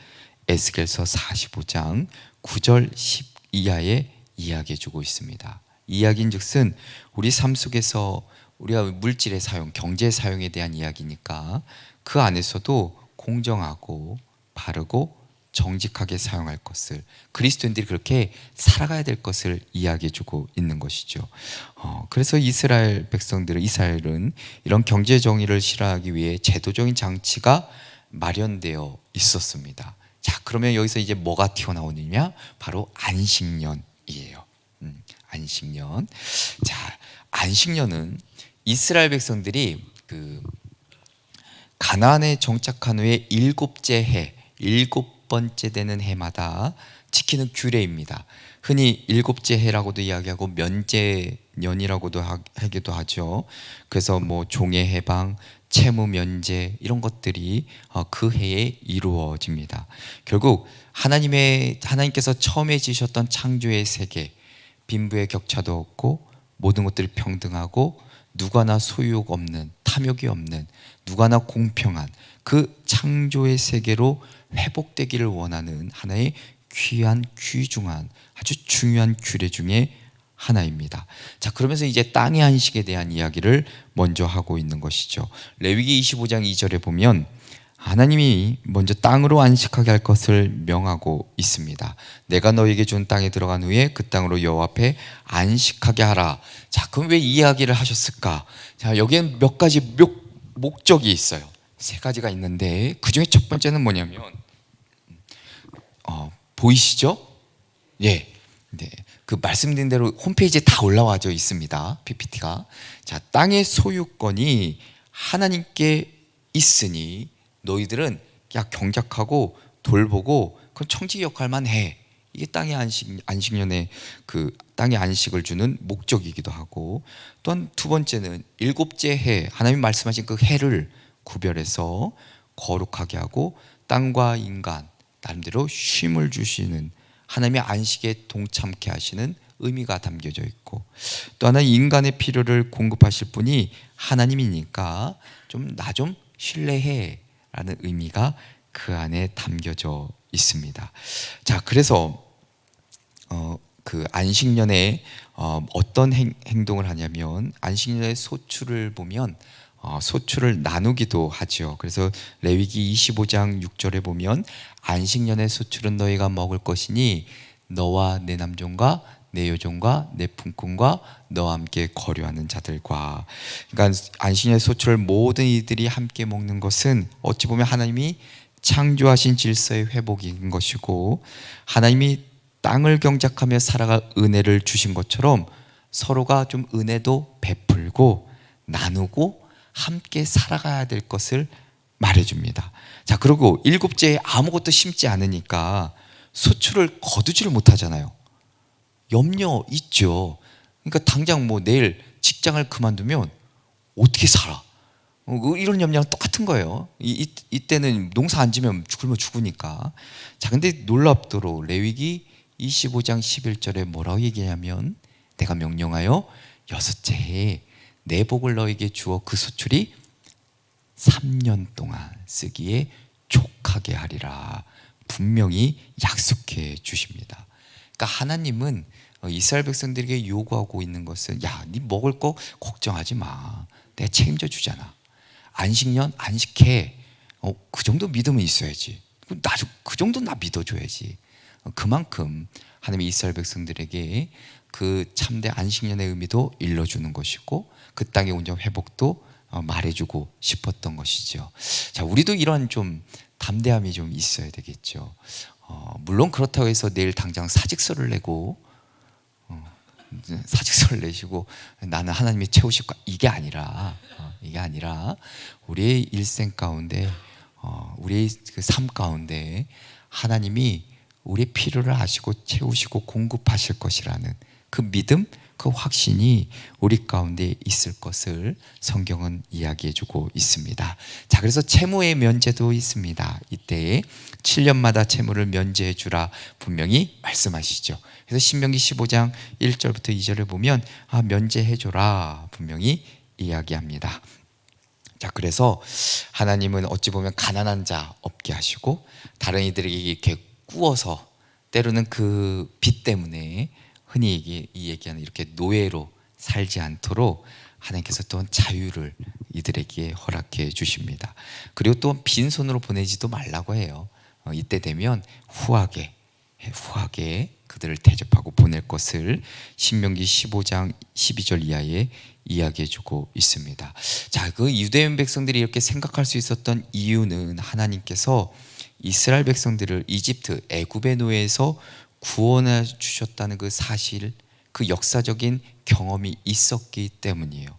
에스겔서 45장 9절 10 이하에 이야기해 주고 있습니다. 이야기인즉슨 우리 삶 속에서 우리가 물질의 사용, 경제 사용에 대한 이야기니까 그 안에서도 공정하고 바르고 정직하게 사용할 것을, 그리스도인들이 그렇게 살아가야 될 것을 이야기해 주고 있는 것이죠. 그래서 이스라엘은 이런 경제 정의를 실현하기 위해 제도적인 장치가 마련되어 있었습니다. 자, 그러면 여기서 이제 뭐가 튀어나오느냐? 바로 안식년이에요. 안식년. 자, 안식년은 이스라엘 백성들이 그 가나안에 정착한 후에 일곱 번째 되는 해마다 지키는 규례입니다. 흔히 일곱째 해라고도 이야기하고 면제년이라고도 하기도 하죠. 그래서 뭐 종의 해방, 채무 면제, 이런 것들이 그 해에 이루어집니다. 결국 하나님께서 처음에 지으셨던 창조의 세계, 빈부의 격차도 없고 모든 것들이 평등하고 누가나 소유욕 없는, 탐욕이 없는, 누가나 공평한 그 창조의 세계로 회복되기를 원하는 하나의 귀중한 아주 중요한 규례 중에 하나입니다. 자, 그러면서 이제 땅의 안식에 대한 이야기를 먼저 하고 있는 것이죠. 레위기 25장 2절에 보면 하나님이 먼저 땅으로 안식하게 할 것을 명하고 있습니다. 내가 너에게 준 땅에 들어간 후에 그 땅으로 여호와 앞에 안식하게 하라. 자, 그럼 왜 이 이야기를 하셨을까? 자, 여기엔 몇 가지 목적이 있어요. 세 가지가 있는데 그 중에 첫 번째는 뭐냐면 보이시죠? 예. 네. 그 말씀드린 대로 홈페이지에 다 올라와져 있습니다. PPT가. 자, 땅의 소유권이 하나님께 있으니 너희들은 그냥 경작하고 돌보고 그건 청지 역할만 해. 이게 땅의 안식년의 그 땅의 안식을 주는 목적이기도 하고, 또한 두 번째는 일곱째 해, 하나님 말씀하신 그 해를 구별해서 거룩하게 하고 땅과 인간 나름대로 쉼을 주시는 하나님의 안식에 동참케 하시는 의미가 담겨져 있고, 또 하나 인간의 필요를 공급하실 분이 하나님이니까 좀 나 좀 신뢰해 라는 의미가 그 안에 담겨져 있습니다. 자, 그래서 그 안식년에 어떤 행동을 하냐면 안식년의 소출을 보면 소출을 나누기도 하죠. 그래서 레위기 25장 6절에 보면 안식년의 소출은 너희가 먹을 것이니 너와 내 남종과 내 여종과 내 품꾼과 너와 함께 거류하는 자들과. 그러니까 안식년의 소출을 모든 이들이 함께 먹는 것은 어찌 보면 하나님이 창조하신 질서의 회복인 것이고, 하나님이 땅을 경작하며 살아갈 은혜를 주신 것처럼 서로가 좀 은혜도 베풀고 나누고 함께 살아가야 될 것을 말해줍니다. 자, 그리고 일곱째에 아무것도 심지 않으니까 소출을 거두지를 못하잖아요. 염려 있죠. 그러니까 당장 뭐 내일 직장을 그만두면 어떻게 살아? 이런 염려랑 똑같은 거예요. 이때는 농사 안 지면 굶어 죽으니까. 자, 근데 놀랍도록 레위기 25장 11절에 뭐라고 얘기하냐면 내가 명령하여 여섯째 해에 내 복을 너에게 주어 그 소출이 3년 동안 쓰기에 족하게 하리라 분명히 약속해 주십니다. 그러니까 하나님은 이스라엘 백성들에게 요구하고 있는 것은, 야, 네 먹을 거 걱정하지 마. 내가 책임져 주잖아. 안식년 안식해. 그 정도 믿음은 있어야지. 그 정도 나 믿어줘야지. 그만큼 하나님이 이스라엘 백성들에게 그 참된 안식년의 의미도 일러주는 것이고 그 땅의 온전 회복도 말해주고 싶었던 것이죠. 자, 우리도 이런 좀 담대함이 좀 있어야 되겠죠. 물론 그렇다고 해서 내일 당장 사직서를 내고 사직서를 내시고 나는 하나님이 채우실 거야, 이게 아니라 우리의 일생 가운데 우리의 그 삶 가운데 하나님이 우리의 필요를 아시고 채우시고 공급하실 것이라는 그 믿음, 그 확신이 우리 가운데 있을 것을 성경은 이야기해주고 있습니다. 자, 그래서 채무의 면제도 있습니다. 이때 7년마다 채무를 면제해 주라 분명히 말씀하시죠. 그래서 신명기 15장 1절부터 2절을 보면 면제해 줘라 분명히 이야기합니다. 자, 그래서 하나님은 어찌 보면 가난한 자 없게 하시고 다른 이들에게 이렇게 꾸어서 때로는 그 빚 때문에 흔히 얘기하는 이렇게 노예로 살지 않도록 하나님께서 또한 자유를 이들에게 허락해 주십니다. 그리고 또 빈손으로 보내지도 말라고 해요. 이때 되면 후하게 그들을 대접하고 보낼 것을 신명기 15장 12절 이하에 이야기해 주고 있습니다. 자, 그 유대인 백성들이 이렇게 생각할 수 있었던 이유는 하나님께서 이스라엘 백성들을 이집트 애굽의 노예에서 구원해 주셨다는 그 사실, 그 역사적인 경험이 있었기 때문이에요.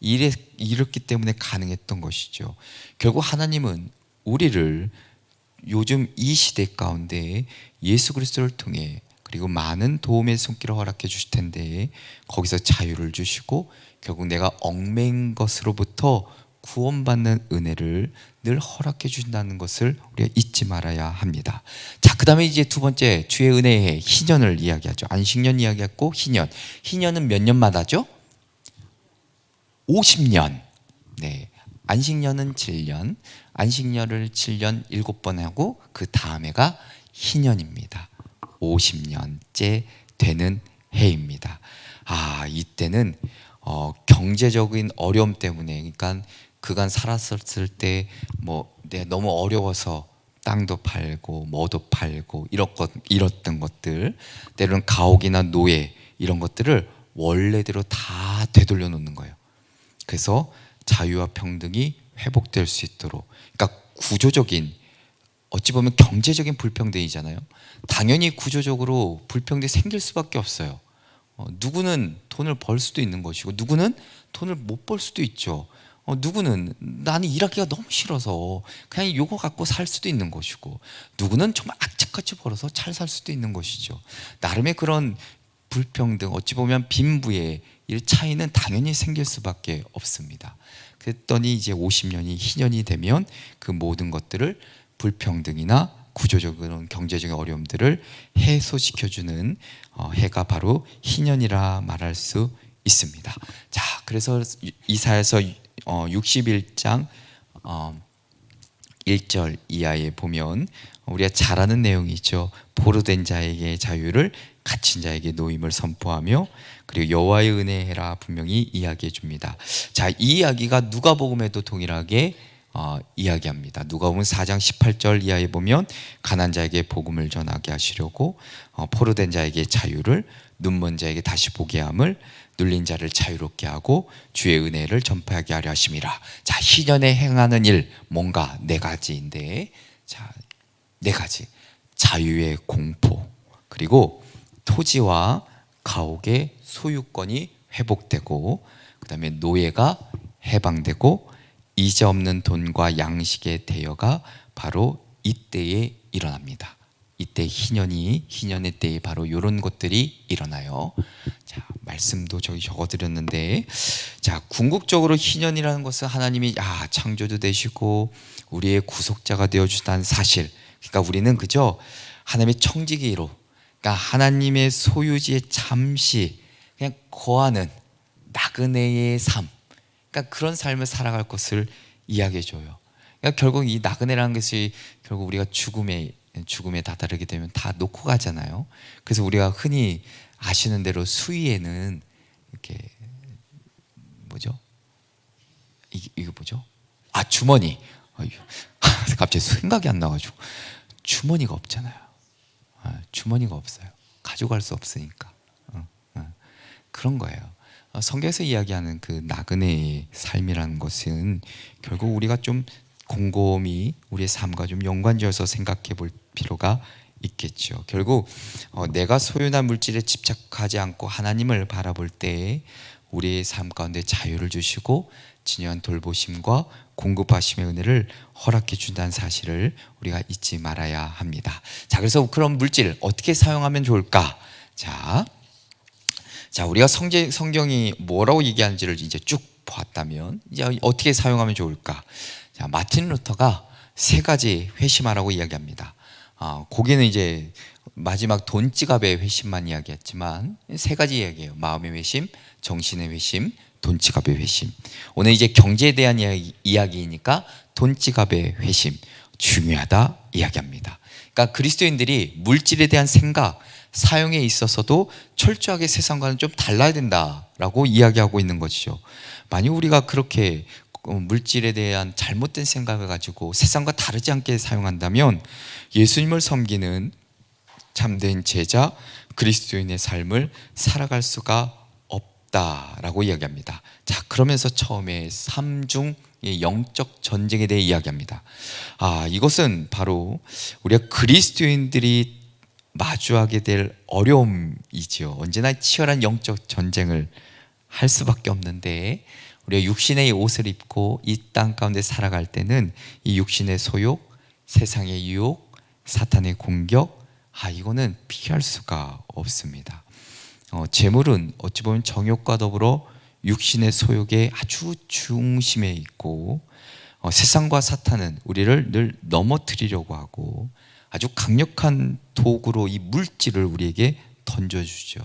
이렇기 때문에 가능했던 것이죠. 결국 하나님은 우리를 요즘 이 시대 가운데 예수 그리스도를 통해 그리고 많은 도움의 손길을 허락해 주실 텐데 거기서 자유를 주시고 결국 내가 얽매인 것으로부터 구원받는 은혜를 늘 허락해 주신다는 것을 우리가 잊지 말아야 합니다. 자, 그 다음에 이제 두 번째 주의 은혜의 희년을 이야기하죠. 안식년 이야기했고 희년은 몇 년마다죠? 50년. 네, 안식년은 7년, 안식년을 7년 7번 하고 그 다음에가 희년입니다. 50년째 되는 해입니다. 이때는 경제적인 어려움 때문에, 그러니까 그간 살았을 때 뭐 너무 어려워서 땅도 팔고 뭐도 팔고 이랬던 것들, 때로는 가옥이나 노예 이런 것들을 원래대로 다 되돌려 놓는 거예요. 그래서 자유와 평등이 회복될 수 있도록, 그러니까 구조적인, 어찌 보면 경제적인 불평등이잖아요. 당연히 구조적으로 불평등이 생길 수밖에 없어요. 누구는 돈을 벌 수도 있는 것이고 누구는 돈을 못 벌 수도 있죠. 누구는 나는 일하기가 너무 싫어서 그냥 이거 갖고 살 수도 있는 것이고, 누구는 정말 악착같이 벌어서 잘 살 수도 있는 것이죠. 나름의 그런 불평등, 어찌 보면 빈부의 이 차이는 당연히 생길 수밖에 없습니다. 그랬더니 이제 50년이 희년이 되면 그 모든 것들을, 불평등이나 구조적인 경제적인 어려움들을 해소시켜주는 해가 바로 희년이라 말할 수 있습니다. 자, 그래서 이사야서 61장 1절 이하에 보면 우리가 잘 아는 내용이죠. 포로된 자에게 자유를, 갇힌 자에게 노임을 선포하며, 그리고 여호와의 은혜해라 분명히 이야기해 줍니다. 자, 이 이야기가 누가복음에도 동일하게 이야기합니다. 누가복음 4장 18절 이하에 보면 가난한 자에게 복음을 전하게 하시려고 포로된 자에게 자유를, 눈먼 자에게 다시 보게 함을, 눌린 자를 자유롭게 하고 주의 은혜를 전파하게 하려 하심이라. 자, 희년에 행하는 일 뭔가 네 가지인데, 자, 네 가지. 자유의 공포, 그리고 토지와 가옥의 소유권이 회복되고, 그 다음에 노예가 해방되고, 이제 없는 돈과 양식의 대여가 바로 이때에 일어납니다. 이때 희년의 때에 바로 이런 것들이 일어나요. 자, 말씀도 저기 적어드렸는데, 자, 궁극적으로 희년이라는 것은 하나님이 창조주 되시고 우리의 구속자가 되어주다는 사실. 그러니까 우리는 그저 하나님의 청지기로, 그러니까 하나님의 소유지에 잠시 그냥 거하는 나그네의 삶, 그러니까 그런 삶을 살아갈 것을 이야기해줘요. 그러니까 결국 이 나그네라는 것이 결국 우리가 죽음에 다다르게 되면 다 놓고 가잖아요. 그래서 우리가 흔히 아시는 대로 수위에는 이렇게 뭐죠? 이게 뭐죠? 주머니. 갑자기 생각이 안 나가지고. 주머니가 없잖아요. 주머니가 없어요. 가져갈 수 없으니까. 그런 거예요. 성경에서 이야기하는 그 나그네의 삶이라는 것은 결국 우리가 좀 곰곰이 우리의 삶과 좀 연관지어서 생각해 볼 필요가 있겠죠. 결국 내가 소유나 물질에 집착하지 않고 하나님을 바라볼 때 우리의 삶 가운데 자유를 주시고 진정한 돌보심과 공급하심의 은혜를 허락해 준다는 사실을 우리가 잊지 말아야 합니다. 자, 그래서 그런 물질을 어떻게 사용하면 좋을까? 자, 우리가 성경이 뭐라고 얘기하는지를 이제 쭉 봤다면 이제 어떻게 사용하면 좋을까? 자, 마틴 루터가 세 가지 회심하라고 이야기합니다. 거기는 이제 마지막 돈 지갑의 회심만 이야기했지만 세 가지 이야기예요. 마음의 회심, 정신의 회심, 돈 지갑의 회심. 오늘 이제 경제에 대한 이야기이니까 돈 지갑의 회심 중요하다 이야기합니다. 그러니까 그리스도인들이 물질에 대한 생각, 사용에 있어서도 철저하게 세상과는 좀 달라야 된다라고 이야기하고 있는 것이죠. 만약 우리가 그렇게 물질에 대한 잘못된 생각을 가지고 세상과 다르지 않게 사용한다면 예수님을 섬기는 참된 제자 그리스도인의 삶을 살아갈 수가 없다라고 이야기합니다. 자, 그러면서 처음에 삼중 영적 전쟁에 대해 이야기합니다. 이것은 바로 우리가 그리스도인들이 마주하게 될 어려움이죠. 언제나 치열한 영적 전쟁을 할 수밖에 없는데, 우리가 육신의 옷을 입고 이 땅 가운데 살아갈 때는 이 육신의 소욕, 세상의 유혹, 사탄의 공격, 이거는 피할 수가 없습니다. 재물은 어찌 보면 정욕과 더불어 육신의 소욕의 아주 중심에 있고, 세상과 사탄은 우리를 늘 넘어뜨리려고 하고 아주 강력한 도구로 이 물질을 우리에게 던져주죠.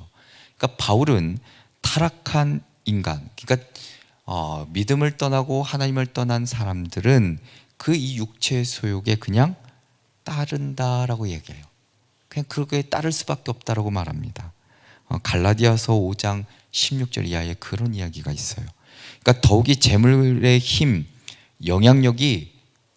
그러니까 바울은 타락한 인간, 그러니까 믿음을 떠나고 하나님을 떠난 사람들은 그 이 육체의 소욕에 그냥 따른다라고 얘기해요. 그냥 그렇게 따를 수밖에 없다라고 말합니다. 갈라디아서 5장 16절 이하에 그런 이야기가 있어요. 그러니까 더욱이 재물의 힘, 영향력이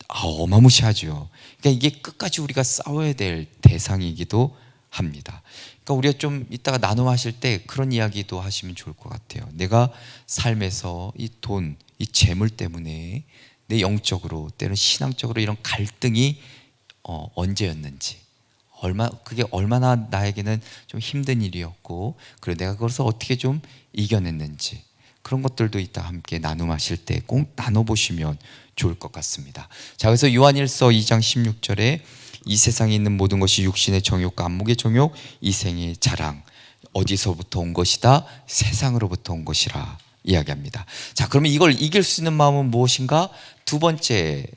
어마무시하죠. 그러니까 이게 끝까지 우리가 싸워야 될 대상이기도 합니다. 그러니까 우리가 좀 이따가 나눔하실 때 그런 이야기도 하시면 좋을 것 같아요. 내가 삶에서 이 돈, 이 재물 때문에 내 영적으로 때로는 신앙적으로 이런 갈등이 언제였는지, 그게 얼마나 나에게는 좀 힘든 일이었고, 그리고 내가 그것을 어떻게 좀 이겨냈는지, 그런 것들도 이따 함께 나눔하실 때 꼭 나눠보시면 좋을 것 같습니다. 자, 그래서 요한일서 2장 16절에 이 세상에 있는 모든 것이 육신의 정욕과 안목의 정욕, 이생의 자랑, 어디서부터 온 것이다? 세상으로부터 온 것이라 이야기합니다. 자, 그러면 이걸 이길 수 있는 마음은 무엇인가? 두 번째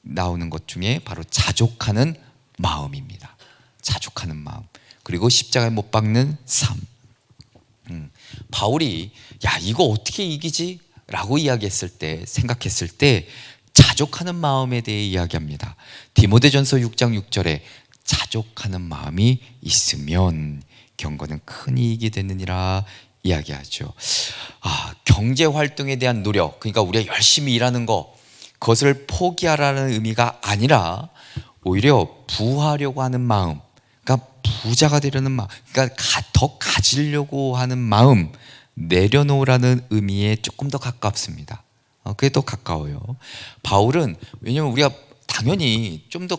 나오는 것 중에 바로 자족하는 마음입니다. 자족하는 마음, 그리고 십자가에 못 박는 삶. 바울이 야, 이거 어떻게 이기지? 라고 이야기했을 때, 생각했을 때 자족하는 마음에 대해 이야기합니다. 디모데전서 6장 6절에 자족하는 마음이 있으면 경건은 큰 이익이 되느니라 이야기하죠. 경제 활동에 대한 노력, 그러니까 우리가 열심히 일하는 거, 그것을 포기하라는 의미가 아니라 오히려 부하려고 하는 마음, 그러니까 부자가 되려는 마음, 그러니까 더 가지려고 하는 마음, 내려놓으라는 의미에 조금 더 가깝습니다. 그게 더 가까워요. 바울은, 왜냐하면 우리가 당연히 좀 더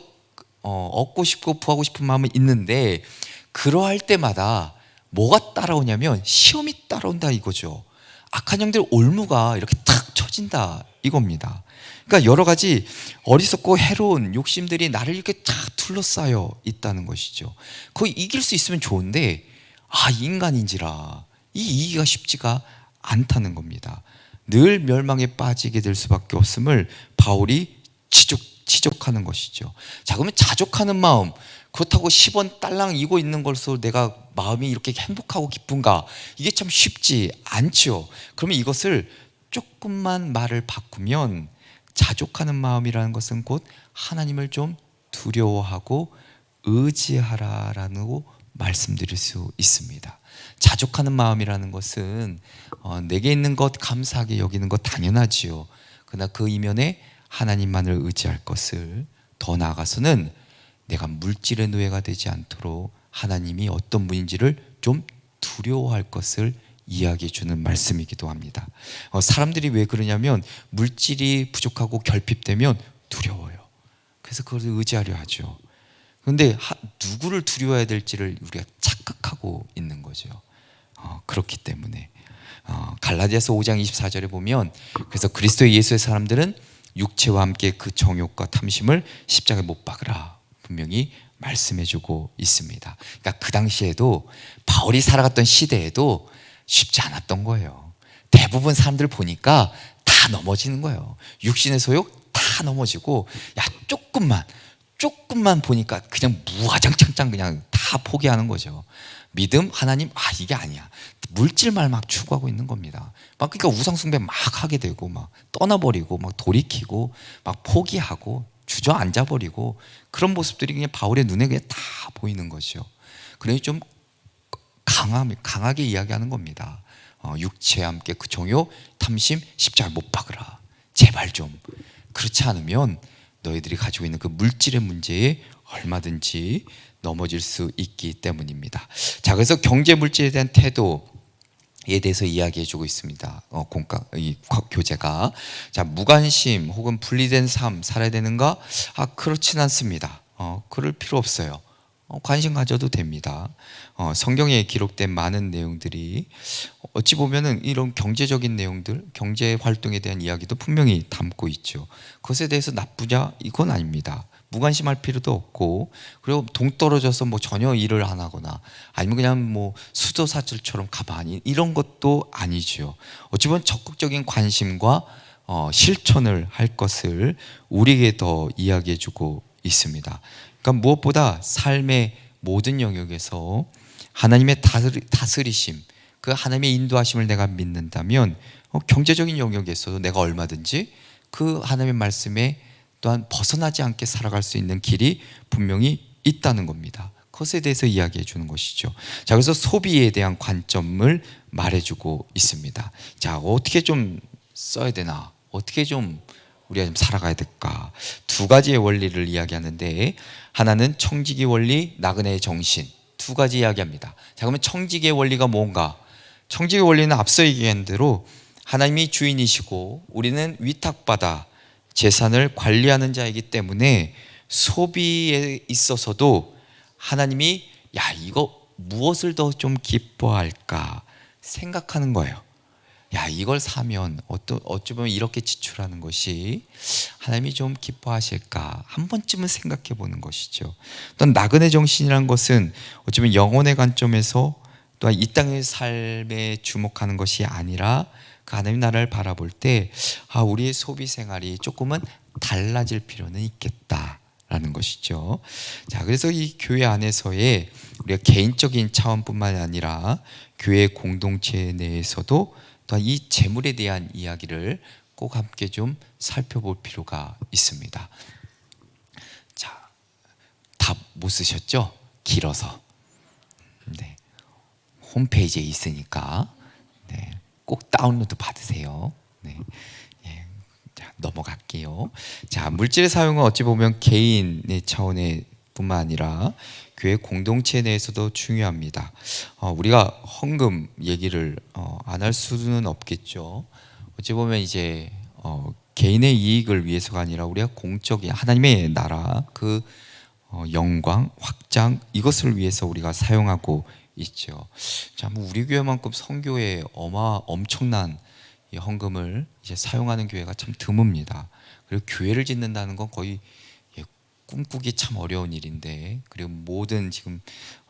얻고 싶고 부하고 싶은 마음은 있는데, 그러할 때마다 뭐가 따라오냐면 시험이 따라온다 이거죠. 악한 영들 올무가 이렇게 탁 쳐진다 이겁니다. 그러니까 여러 가지 어리석고 해로운 욕심들이 나를 이렇게 탁 둘러싸여 있다는 것이죠. 그거 이길 수 있으면 좋은데, 인간인지라 이 이기가 쉽지가 않다는 겁니다. 늘 멸망에 빠지게 될 수밖에 없음을 바울이 지적하는 것이죠. 자, 그러면 자족하는 마음, 그렇다고 10원 딸랑 이고 있는 것으로 내가 마음이 이렇게 행복하고 기쁜가? 이게 참 쉽지 않죠. 그러면 이것을 조금만 말을 바꾸면, 자족하는 마음이라는 것은 곧 하나님을 좀 두려워하고 의지하라라고 말씀드릴 수 있습니다. 자족하는 마음이라는 것은 내게 있는 것 감사하게 여기는 것 당연하지요. 그러나 그 이면에 하나님만을 의지할 것을, 더 나아가서는 내가 물질의 노예가 되지 않도록 하나님이 어떤 분인지를 좀 두려워할 것을 이야기해 주는 말씀이기도 합니다. 사람들이 왜 그러냐면 물질이 부족하고 결핍되면 두려워요. 그래서 그걸 의지하려 하죠. 그런데 누구를 두려워해야 될지를 우리가 착각하고 있는 거죠. 그렇기 때문에 갈라디아서 5장 24절에 보면, 그래서 그리스도 예수의 사람들은 육체와 함께 그 정욕과 탐심을 십자가에 못 박으라 분명히 말씀해주고 있습니다. 그러니까 그 당시에도, 바울이 살아갔던 시대에도 쉽지 않았던 거예요. 대부분 사람들 보니까 다 넘어지는 거예요. 육신의 소욕 다 넘어지고, 조금만 보니까 그냥 무화장창창 그냥 다 포기하는 거죠. 믿음, 하나님, 이게 아니야. 물질만 막 추구하고 있는 겁니다. 그러니까 우상숭배 막 하게 되고, 막 떠나버리고, 막 돌이키고, 막 포기하고, 주저앉아버리고, 그런 모습들이 그냥 바울의 눈에 그냥 다 보이는 거죠. 그래서 좀 강하게 이야기하는 겁니다. 육체와 함께 그 정욕, 탐심, 십자가에 못 박으라. 제발 좀. 그렇지 않으면 너희들이 가지고 있는 그 물질의 문제에 얼마든지 넘어질 수 있기 때문입니다. 자, 그래서 경제 물질에 대한 태도에 대해서 이야기해주고 있습니다. 이 교재가. 자, 무관심 혹은 분리된 삶 살아야 되는가? 그렇진 않습니다. 그럴 필요 없어요. 관심 가져도 됩니다. 성경에 기록된 많은 내용들이 어찌 보면은 이런 경제적인 내용들, 경제 활동에 대한 이야기도 분명히 담고 있죠. 그것에 대해서 나쁘냐? 이건 아닙니다. 무관심할 필요도 없고, 그리고 동떨어져서 뭐 전혀 일을 안 하거나, 아니면 그냥 뭐 수도사들처럼 가만히, 이런 것도 아니죠. 어찌 보면 적극적인 관심과 실천을 할 것을 우리에게 더 이야기해주고 있습니다. 그러니까 무엇보다 삶의 모든 영역에서 하나님의 다스리심, 그 하나님의 인도하심을 내가 믿는다면, 경제적인 영역에서도 내가 얼마든지 그 하나님의 말씀에 또한 벗어나지 않게 살아갈 수 있는 길이 분명히 있다는 겁니다. 그것에 대해서 이야기해 주는 것이죠. 자, 그래서 소비에 대한 관점을 말해주고 있습니다. 자, 어떻게 좀 써야 되나? 어떻게 좀 우리가 좀 살아가야 될까? 두 가지의 원리를 이야기하는데, 하나는 청지기 원리, 나그네의 정신, 두 가지 이야기합니다. 자, 그러면 청지기의 원리가 뭔가? 청지기의 원리는 앞서 얘기한 대로 하나님이 주인이시고 우리는 위탁받아 재산을 관리하는 자이기 때문에 소비에 있어서도 하나님이 야, 이거 무엇을 더 좀 기뻐할까 생각하는 거예요. 야, 이걸 사면 어찌 보면 이렇게 지출하는 것이 하나님이 좀 기뻐하실까 한 번쯤은 생각해 보는 것이죠. 또한 나그네 정신이란 것은 어찌 보면 영혼의 관점에서 또한 이 땅의 삶에 주목하는 것이 아니라 그 하나님 나라를 바라볼 때 우리의 소비 생활이 조금은 달라질 필요는 있겠다라는 것이죠. 자, 그래서 이 교회 안에서의 우리가 개인적인 차원뿐만 아니라 교회 공동체 내에서도 또한 이 재물에 대한 이야기를 꼭 함께 좀 살펴볼 필요가 있습니다. 자, 다 못 쓰셨죠? 길어서. 네. 홈페이지에 있으니까 네, 꼭 다운로드 받으세요. 네. 예. 자, 넘어갈게요. 자, 물질의 사용은 어찌 보면 개인의 차원의 뿐만 아니라 교회 공동체 내에서도 중요합니다. 우리가 헌금 얘기를 안 할 수는 없겠죠. 어찌 보면 이제 개인의 이익을 위해서가 아니라 우리가 공적인 하나님의 나라 그 영광 확장 이것을 위해서 우리가 사용하고 있죠. 자, 뭐 우리 교회만큼 선교에 엄청난 이 헌금을 이제 사용하는 교회가 참 드뭅니다. 그리고 교회를 짓는다는 건 거의 꿈꾸기 참 어려운 일인데, 그리고 모든 지금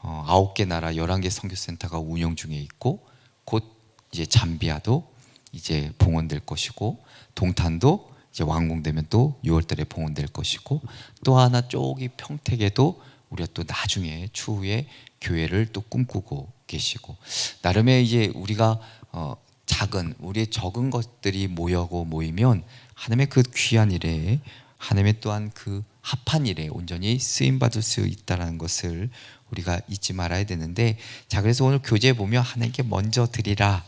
9개 나라 11개 선교센터가 운영 중에 있고, 곧 이제 잠비아도 이제 봉헌될 것이고, 동탄도 이제 완공되면 또 6월달에 봉헌될 것이고, 또 하나 쪽이 평택에도 우리가 또 나중에 추후에 교회를 또 꿈꾸고 계시고, 나름의 이제 우리가 우리의 적은 것들이 모이면 하나님의 그 귀한 일에 하나님의 또한 그 합한 일에 온전히 쓰임 받을 수 있다는 것을 우리가 잊지 말아야 되는데, 자, 그래서 오늘 교재에 보면 하나님께 먼저 드리라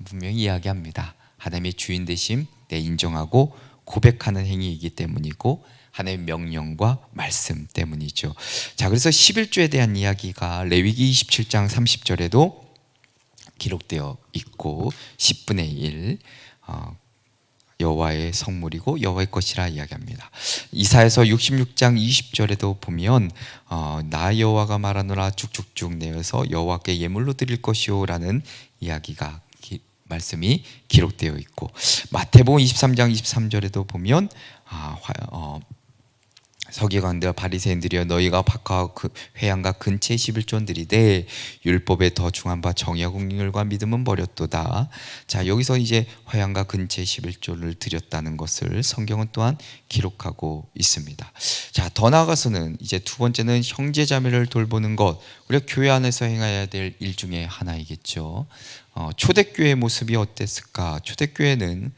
분명히 이야기합니다. 하나님의 주인 되심 인정하고 고백하는 행위이기 때문이고 하나님의 명령과 말씀 때문이죠. 자, 그래서 11조에 대한 이야기가 레위기 27장 30절에도 기록되어 있고 10분의 1 여호와의 성물이고 여호와의 것이라 이야기합니다. 이사야서 66장 20절에도 보면 나 여호와가 말하노라 쭉쭉쭉 내어서 여호와께 예물로 드릴 것이요 라는 이야기가 말씀이 기록되어 있고, 마태복음 23장 23절에도 보면 서기관들과 바리새인들이여 너희가 박하와 회양과 근체 11조 드리되 율법에 더 중한 바 정의와 공의와 믿음은 버렸도다. 자, 여기서 이제 회양과 근체 11조를 드렸다는 것을 성경은 또한 기록하고 있습니다. 자, 더 나아가서는 이제 두 번째는 형제 자매를 돌보는 것, 우리가 교회 안에서 행해야 될 일 중에 하나이겠죠. 초대교회의 모습이 어땠을까? 초대교회는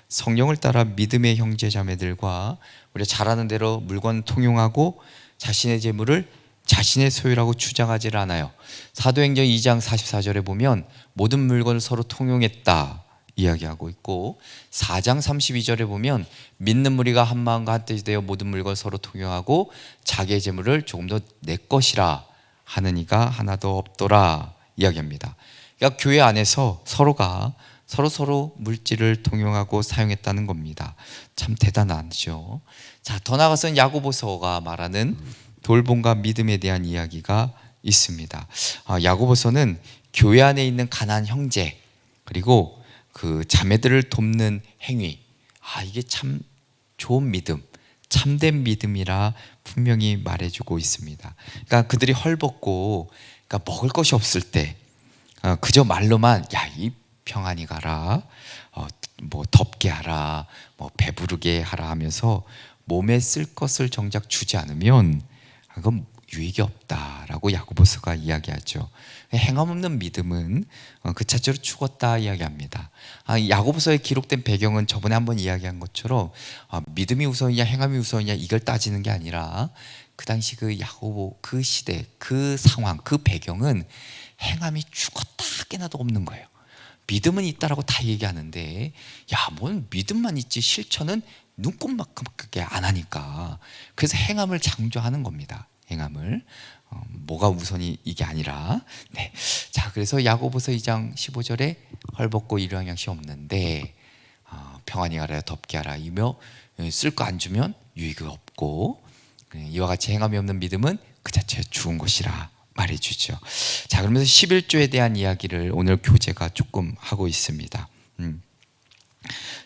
성령을 따라 믿음의 형제 자매들과 우리가 잘 아는 대로 물건 통용하고 자신의 재물을 자신의 소유라고 주장하지 않아요. 사도행전 2장 44절에 보면 모든 물건을 서로 통용했다 이야기하고 있고, 4장 32절에 보면 믿는 무리가 한 마음과 한 뜻이 되어 모든 물건을 서로 통용하고 자기의 재물을 조금 더 내 것이라 하는 이가 하나도 없더라 이야기합니다. 그러니까 교회 안에서 서로가 서로 물질을 통용하고 사용했다는 겁니다. 참 대단하죠. 자, 더 나아가서는 야고보서가 말하는 돌봄과 믿음에 대한 이야기가 있습니다. 야고보서는 교회 안에 있는 가난한 형제 그리고 그 자매들을 돕는 행위, 이게 참 좋은 믿음, 참된 믿음이라 분명히 말해주고 있습니다. 그러니까 그들이 헐벗고 그러니까 먹을 것이 없을 때 그저 말로만 이 평안히 가라, 뭐 덥게 하라, 뭐 배부르게 하라 하면서 몸에 쓸 것을 정작 주지 않으면 그건 유익이 없다라고 야고보서가 이야기하죠. 행함 없는 믿음은 그 자체로 죽었다 이야기합니다. 야고보서에 기록된 배경은 저번에 한번 이야기한 것처럼 믿음이 우선이냐 행함이 우선이냐 이걸 따지는 게 아니라 그 당시 그 야고보 그 시대 그 상황 그 배경은 행함이 죽었다 깨나도 없는 거예요. 믿음은 있다라고 다 얘기하는데 뭔 믿음만 있지 실천은 눈꼽만큼밖에 안 하니까 그래서 행함을 장조하는 겁니다. 행함을 뭐가 우선이 이게 아니라 자 그래서 야고보서 2장 15절에 헐벗고 일용할 양식 없는데 평안히 하라 덥게 하라 이며 쓸 거 안 주면 유익이 없고 이와 같이 행함이 없는 믿음은 그 자체에 죽은 것이라 말해주죠. 자 그러면서 11조에 대한 이야기를 오늘 교재가 조금 하고 있습니다.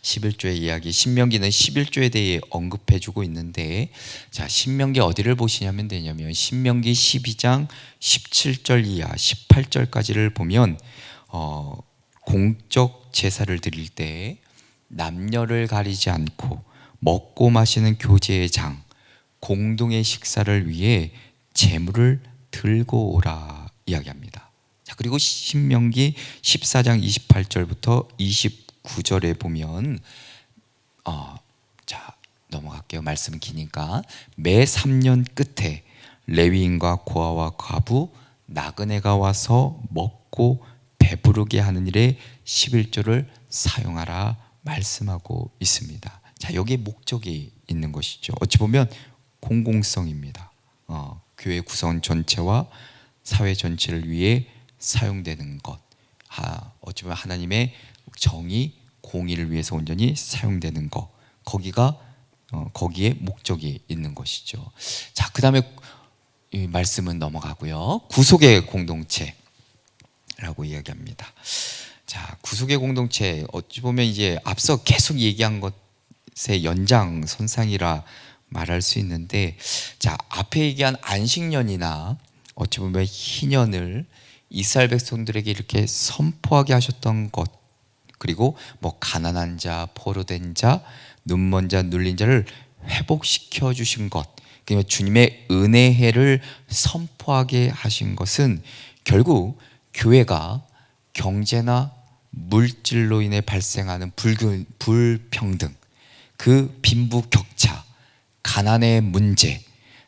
11조의 이야기, 신명기는 11조에 대해 언급해주고 있는데 자 신명기 어디를 보시냐면 되냐면 신명기 12장 17절 이하 18절까지를 보면 공적 제사를 드릴 때 남녀를 가리지 않고 먹고 마시는 교제의 장 공동의 식사를 위해 제물을 들고 오라 이야기합니다. 자 그리고 신명기 14장 28절부터 29절에 보면 자 넘어갈게요. 말씀은 기니까 매 3년 끝에 레위인과 고아와 과부 나그네가 와서 먹고 배부르게 하는 일에 11조를 사용하라 말씀하고 있습니다. 자 여기에 목적이 있는 것이죠. 어찌 보면 공공성입니다. 교회 구성 전체와 사회 전체를 위해 사용되는 것, 어찌 보면 하나님의 정의, 공의를 위해서 온전히 사용되는 것, 거기에 목적이 있는 것이죠. 자, 그 다음에 이 말씀은 넘어가고요. 구속의 공동체라고 이야기합니다. 자, 구속의 공동체 어찌 보면 이제 앞서 계속 얘기한 것의 연장선상이라 말할 수 있는데, 자 앞에 얘기한 안식년이나 어찌 보면 희년을 이스라엘 백성들에게 이렇게 선포하게 하셨던 것, 그리고 뭐 가난한 자, 포로된 자, 눈먼 자, 눌린 자를 회복시켜 주신 것, 그러니까 주님의 은혜해를 선포하게 하신 것은 결국 교회가 경제나 물질로 인해 발생하는 불평등, 그 빈부격차, 가난의 문제,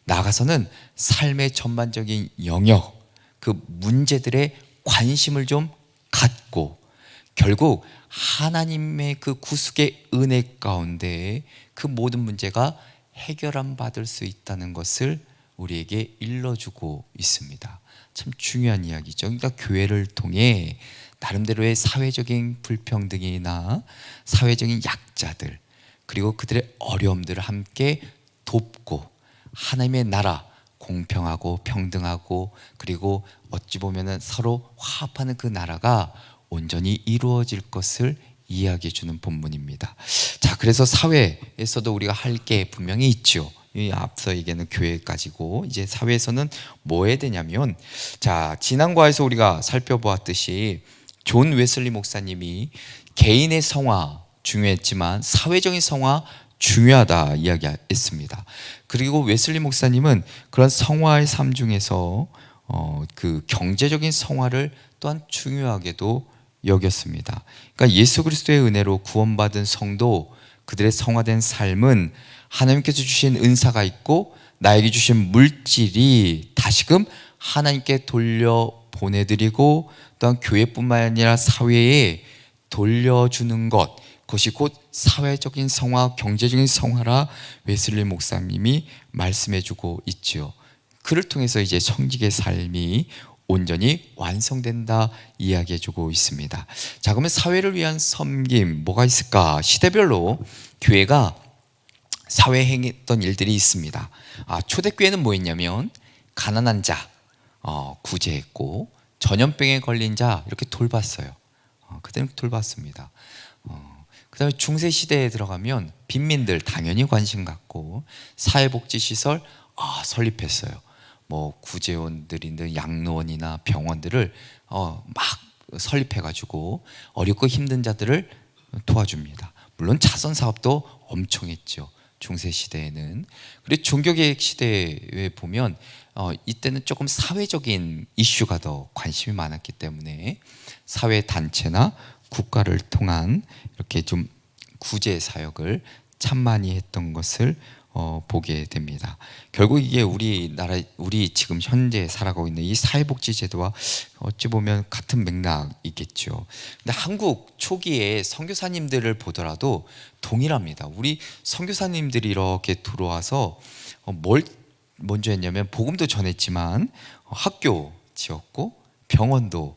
나아가서는 삶의 전반적인 영역, 그 문제들에 관심을 좀 갖고 결국 하나님의 그 구속의 은혜 가운데 그 모든 문제가 해결함 받을 수 있다는 것을 우리에게 일러주고 있습니다. 참 중요한 이야기죠. 그러니까 교회를 통해 나름대로의 사회적인 불평등이나 사회적인 약자들, 그리고 그들의 어려움들을 함께 돕고 하나님의 나라 공평하고 평등하고 그리고 어찌 보면은 서로 화합하는 그 나라가 온전히 이루어질 것을 이야기해 주는 본문입니다. 자, 그래서 사회에서도 우리가 할 게 분명히 있죠. 이 앞서 얘기하는 교회까지고, 이제 사회에서는 뭐 해야 되냐면, 자 지난 과에서 우리가 살펴보았듯이 존 웨슬리 목사님이 개인의 성화 중요했지만 사회적인 성화 중요하다 이야기했습니다. 그리고 웨슬리 목사님은 그런 성화의 삶 중에서 그 경제적인 성화를 또한 중요하게도 여겼습니다. 그러니까 예수 그리스도의 은혜로 구원받은 성도, 그들의 성화된 삶은 하나님께서 주신 은사가 있고 나에게 주신 물질이 다시금 하나님께 돌려 보내드리고 또한 교회뿐만 아니라 사회에 돌려주는 것, 그것이 곧 사회적인 성화, 경제적인 성화라 웨슬리 목사님이 말씀해주고 있죠. 그를 통해서 이제 성직의 삶이 온전히 완성된다 이야기해주고 있습니다. 자, 그러면 사회를 위한 섬김 뭐가 있을까? 시대별로 교회가 사회에 행했던 일들이 있습니다. 초대교회는 뭐 했냐면 가난한 자 구제했고, 전염병에 걸린 자 이렇게 돌봤어요. 그때는 돌봤습니다. 그 다음에 중세시대에 들어가면 빈민들 당연히 관심 갖고 사회복지시설 설립했어요. 뭐 구제원들이나 양로원이나 병원들을 막 설립해가지고 어렵고 힘든 자들을 도와줍니다. 물론 자선 사업도 엄청 했죠. 중세시대에는. 그리고 종교개혁 시대에 보면 이때는 조금 사회적인 이슈가 더 관심이 많았기 때문에 사회단체나 국가를 통한 이렇게 좀 구제 사역을 참 많이 했던 것을 보게 됩니다. 결국 이게 우리나라, 우리 지금 현재 살아가고 있는 이 사회복지제도와 어찌 보면 같은 맥락이겠죠. 근데 한국 초기에 선교사님들을 보더라도 동일합니다. 우리 선교사님들이 이렇게 들어와서 뭘 먼저 했냐면 복음도 전했지만 학교 지었고 병원도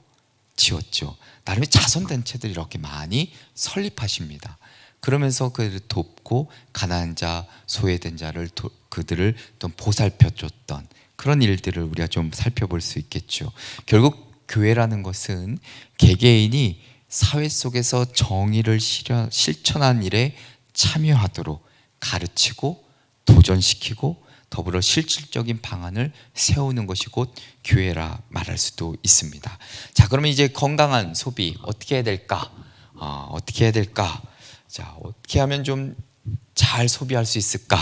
지었죠. 나름의 자선단체들이 이렇게 많이 설립하십니다. 그러면서 그들을 돕고 가난한 자, 소외된 자를 그들을 또 보살펴 줬던 그런 일들을 우리가 좀 살펴볼 수 있겠죠. 결국 교회라는 것은 개개인이 사회 속에서 정의를 실천한 일에 참여하도록 가르치고 도전시키고 더불어 실질적인 방안을 세우는 것이 곧 교회라 말할 수도 있습니다. 자, 그러면 이제 건강한 소비 어떻게 해야 될까? 어떻게 해야 될까? 자, 어떻게 하면 좀 잘 소비할 수 있을까?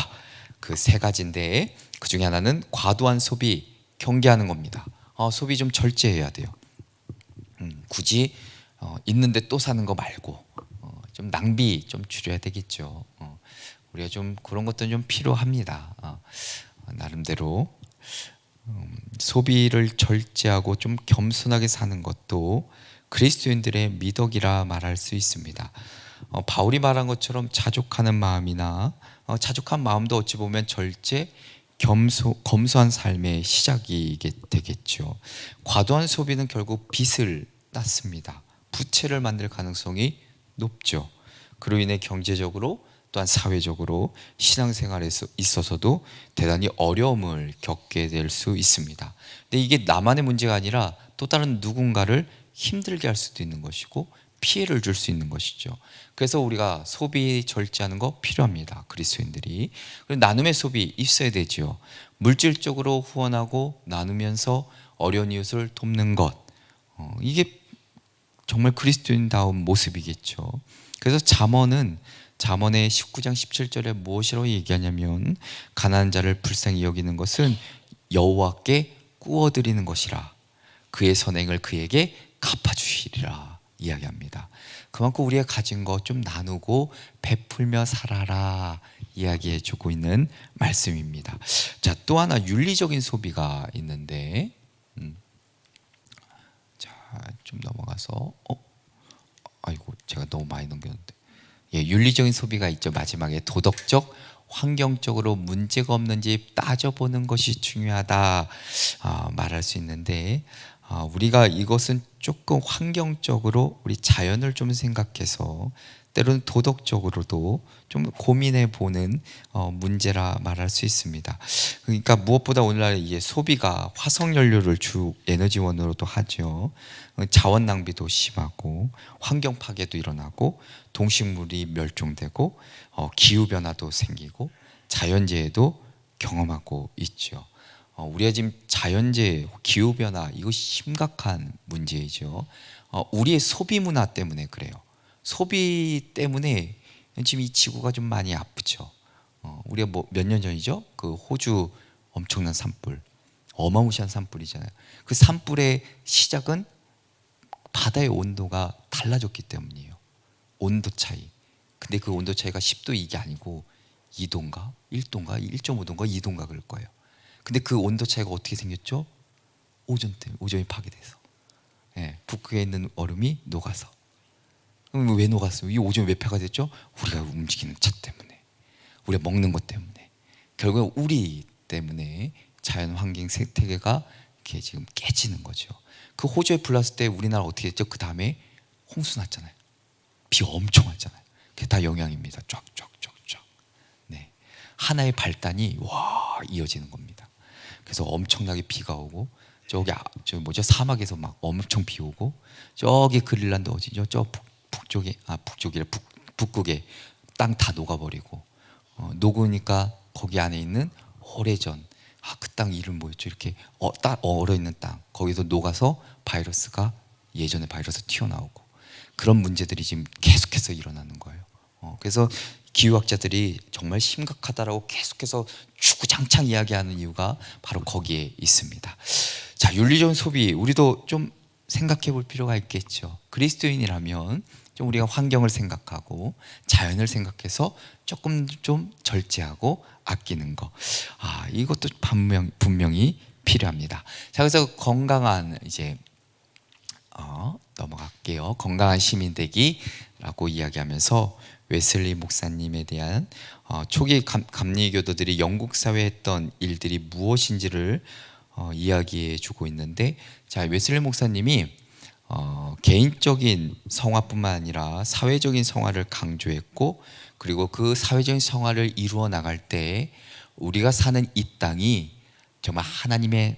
그 세 가지인데 그 중에 하나는 과도한 소비 경계하는 겁니다. 소비 좀 절제해야 돼요. 굳이 있는데 또 사는 거 말고 좀 낭비 좀 줄여야 되겠죠. 우리가 좀 그런 것도 좀 필요합니다. 나름대로 소비를 절제하고 좀 겸손하게 사는 것도 그리스도인들의 미덕이라 말할 수 있습니다. 바울이 말한 것처럼 자족하는 마음이나 자족한 마음도 어찌 보면 절제, 검소한 삶의 시작이 되겠죠. 과도한 소비는 결국 빚을 낳습니다. 부채를 만들 가능성이 높죠. 그로 인해 경제적으로 또한 사회적으로 신앙생활에 있어서도 대단히 어려움을 겪게 될 수 있습니다. 근데 이게 나만의 문제가 아니라 또 다른 누군가를 힘들게 할 수도 있는 것이고 피해를 줄 수 있는 것이죠. 그래서 우리가 소비 절제하는 거 필요합니다. 그리스도인들이. 그리고 나눔의 소비 있어야 되죠. 물질적으로 후원하고 나누면서 어려운 이웃을 돕는 것, 이게 정말 그리스도인다운 모습이겠죠. 그래서 잠언의 19장 17절에 무엇이라고 얘기하냐면 가난한 자를 불쌍히 여기는 것은 여호와께 꾸어드리는 것이라 그의 선행을 그에게 갚아주시리라 이야기합니다. 그만큼 우리가 가진 것 좀 나누고 베풀며 살아라 이야기해 주고 있는 말씀입니다. 자, 또 하나 윤리적인 소비가 있는데 자, 좀 넘어가서 아이고 제가 너무 많이 넘겼는데 윤리적인 소비가 있죠. 마지막에 도덕적, 환경적으로 문제가 없는지 따져보는 것이 중요하다 말할 수 있는데 우리가 이것은 조금 환경적으로 우리 자연을 좀 생각해서 때로는 도덕적으로도 좀 고민해 보는 문제라 말할 수 있습니다. 그러니까 무엇보다 오늘날 이게 소비가 화석 연료를 주 에너지원으로도 하죠. 자원 낭비도 심하고 환경 파괴도 일어나고 동식물이 멸종되고 기후 변화도 생기고 자연재해도 경험하고 있죠. 우리가 지금 자연재해, 기후 변화 이거 심각한 문제이죠. 우리의 소비 문화 때문에 그래요. 소비 때문에 지금 이 지구가 좀 많이 아프죠. 우리가 뭐 몇 년 전이죠? 그 호주 엄청난 산불, 어마무시한 산불이잖아요. 그 산불의 시작은 바다의 온도가 달라졌기 때문이에요. 온도 차이. 근데 그 온도 차이가 10도 이게 아니고 2도인가? 1도인가? 1.5도인가? 2도인가 그럴 거예요. 근데 그 온도 차이가 어떻게 생겼죠? 오존이 파괴돼서. 북극에 있는 얼음이 녹아서. 그럼 왜 녹았어요? 이 오존이 왜 파괴됐죠? 우리가 움직이는 차 때문에, 우리가 먹는 것 때문에, 결국 우리 때문에 자연 환경 생태계가 이렇게 지금 깨지는 거죠. 그 호주에 불 났을 때 우리나라 어떻게 했죠? 그 다음에 홍수 났잖아요. 비 엄청 왔잖아요. 그게 다 영향입니다. 쫙쫙쫙쫙. 네, 하나의 발단이 이어지는 겁니다. 그래서 엄청나게 비가 오고 저기 사막에서 막 엄청 비 오고 저기 그린란드 어디죠? 저 북극에 땅 다 녹아버리고 녹으니까 거기 안에 있는 호래전 그 땅 이름 뭐였죠? 이렇게 얼어 있는 땅 거기서 녹아서 바이러스가 예전에 바이러스 튀어나오고 그런 문제들이 지금 계속해서 일어나는 거예요. 그래서 기후학자들이 정말 심각하다라고 계속해서 주구장창 이야기하는 이유가 바로 거기에 있습니다. 자, 윤리적인 소비 우리도 좀 생각해 볼 필요가 있겠죠. 그리스도인이라면 좀 우리가 환경을 생각하고 자연을 생각해서 조금 좀 절제하고 아끼는 거. 이것도 분명히 필요합니다. 자, 그래서 건강한 이제 넘어갈게요. 건강한 시민 되기라고 이야기하면서 웨슬리 목사님에 대한 초기 감리교도들이 영국 사회에 했던 일들이 무엇인지를 이야기해 주고 있는데, 자, 웨슬리 목사님이 개인적인 성화뿐만 아니라 사회적인 성화를 강조했고, 그리고 그 사회적인 성화를 이루어 나갈 때 우리가 사는 이 땅이 정말 하나님의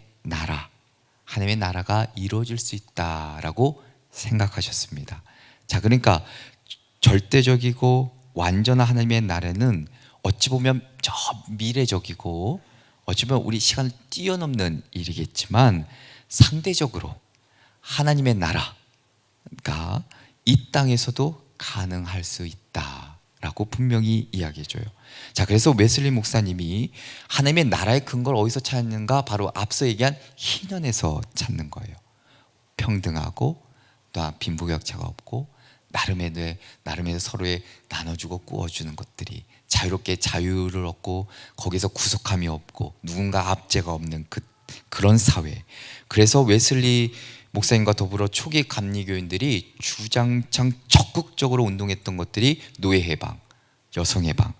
나라가 이루어질 수 있다라고 생각하셨습니다. 자, 그러니까 절대적이고 완전한 하나님의 나라는 어찌 보면 저 미래적이고 어찌 보면 우리 시간을 뛰어넘는 일이겠지만, 상대적으로 하나님의 나라가 이 땅에서도 가능할 수 있다라고 분명히 이야기해줘요. 자, 그래서 웨슬리 목사님이 하나님의 나라의 근거를 어디서 찾는가? 바로 앞서 얘기한 희년에서 찾는 거예요. 평등하고 또한 빈부격차가 없고 나름의 서로의 나눠주고 꾸어주는 것들이, 자유롭게 자유를 얻고 거기서 구속함이 없고 누군가 압제가 없는 그런 사회. 그래서 웨슬리 목사님과 더불어 초기 감리교인들이 주장창 적극적으로 운동했던 것들이 노예 해방, 여성 해방,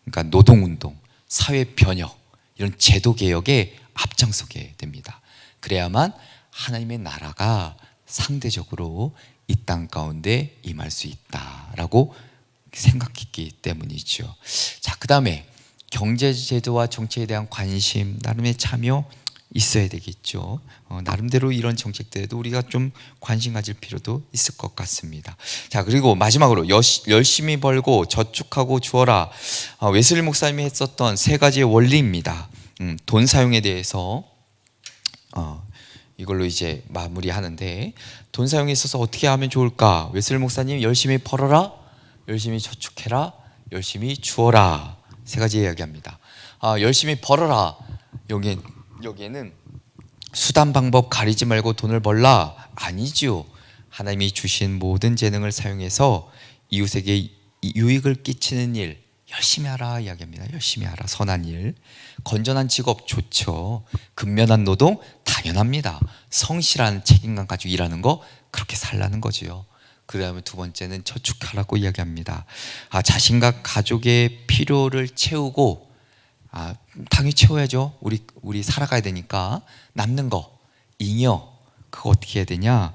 그러니까 노동운동, 사회 변혁, 이런 제도 개혁에 앞장서게 됩니다. 그래야만 하나님의 나라가 상대적으로 이 땅 가운데 임할 수 있다라고 생각했기 때문이죠. 자, 그 다음에 경제제도와 정책에 대한 관심, 나름의 참여 있어야 되겠죠. 나름대로 이런 정책들에도 우리가 좀 관심 가질 필요도 있을 것 같습니다. 자, 그리고 마지막으로 열심히 벌고 저축하고 주어라. 웨슬리 목사님이 했었던 세 가지의 원리입니다. 돈 사용에 대해서 이걸로 이제 마무리하는데, 돈 사용에 있어서 어떻게 하면 좋을까? 웨슬리 목사님 열심히 벌어라, 열심히 저축해라, 열심히 주어라, 세 가지 이야기합니다. 열심히 벌어라, 여기에는 수단 방법 가리지 말고 돈을 벌라 아니지요. 하나님이 주신 모든 재능을 사용해서 이웃에게 유익을 끼치는 일 열심히 하라 이야기합니다. 열심히 하라. 선한 일, 건전한 직업 좋죠. 근면한 노동 당연합니다. 성실한 책임감 가지고 일하는 거, 그렇게 살라는 거지요. 그 다음에 두 번째는 저축하라고 이야기합니다. 자신과 가족의 필요를 채우고, 당연히 채워야죠. 우리 살아가야 되니까. 남는 거, 잉여, 그거 어떻게 해야 되냐?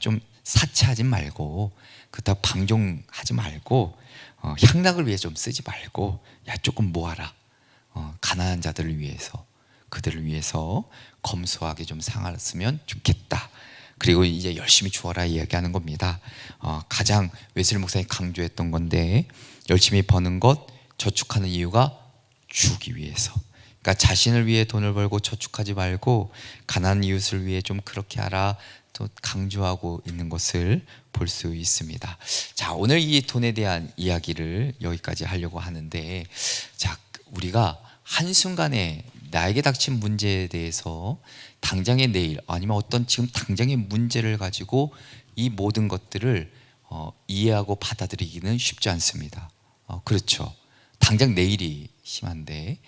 좀 사치하지 말고, 그렇다고 방종하지 말고, 향락을 위해 좀 쓰지 말고, 조금 모아라. 가난한 자들을 위해서, 그들을 위해서 검소하게 좀 상하였으면 좋겠다. 그리고 이제 열심히 주어라 이야기하는 겁니다. 가장 웨슬리 목사님이 강조했던 건데, 열심히 버는 것, 저축하는 이유가 주기 위해서. 그러니까 자신을 위해 돈을 벌고 저축하지 말고 가난한 이웃을 위해 좀 그렇게 하라, 또 강조하고 있는 것을 볼 수 있습니다. 자, 오늘 이 돈에 대한 이야기를 여기까지 하려고 하는데, 자, 우리가 한순간에 나에게 닥친 문제에 대해서 당장의 내일, 아니면 어떤 지금 당장의 문제를 가지고 이 모든 것들을 이해하고 받아들이기는 쉽지 않습니다. 그렇죠. 당장 내일이 심한데,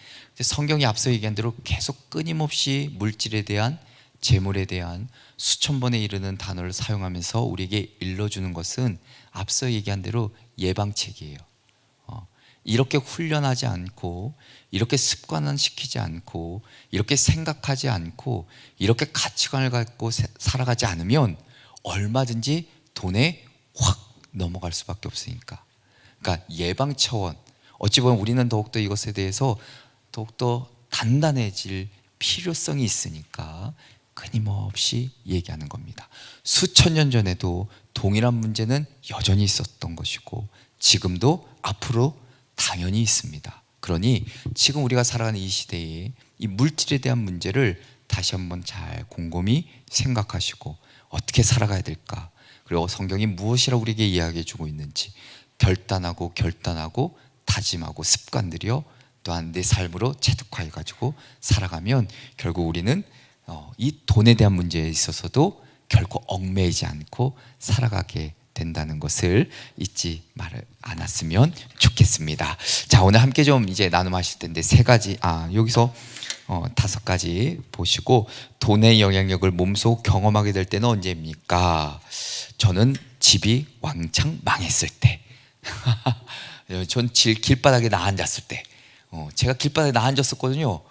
성경이 앞서 얘기한 대로 계속 끊임없이 물질에 대한, 재물에 대한 수천 번에 이르는 단어를 사용하면서 우리에게 일러주는 것은 앞서 얘기한 대로 예방책이에요. 이렇게 훈련하지 않고, 이렇게 습관화시키지 않고, 이렇게 생각하지 않고, 이렇게 가치관을 갖고 살아가지 않으면 얼마든지 돈에 확 넘어갈 수밖에 없으니까. 그러니까 예방 차원, 어찌 보면 우리는 더욱더 이것에 대해서 더욱더 단단해질 필요성이 있으니까 끊임없이 얘기하는 겁니다. 수천 년 전에도 동일한 문제는 여전히 있었던 것이고, 지금도 앞으로 당연히 있습니다. 그러니 지금 우리가 살아가는 이 시대에 이 물질에 대한 문제를 다시 한번 잘 곰곰이 생각하시고, 어떻게 살아가야 될까, 그리고 성경이 무엇이라고 우리에게 이야기해 주고 있는지 결단하고 다짐하고 습관들이요, 또한 내 삶으로 체득화해 가지고 살아가면 결국 우리는 이 돈에 대한 문제에 있어서도 결코 얽매이지 않고 살아가게 된다는 것을 잊지 않았으면 좋겠습니다. 자, 오늘 함께 좀 이제 나눔하실 텐데 세 가지, 여기서 5가지 보시고, 돈의 영향력을 몸소 경험하게 될 때는 언제입니까? 저는 집이 왕창 망했을 때. 전 길바닥에 나 앉았을 때. 제가 길바닥에 나 앉았었거든요.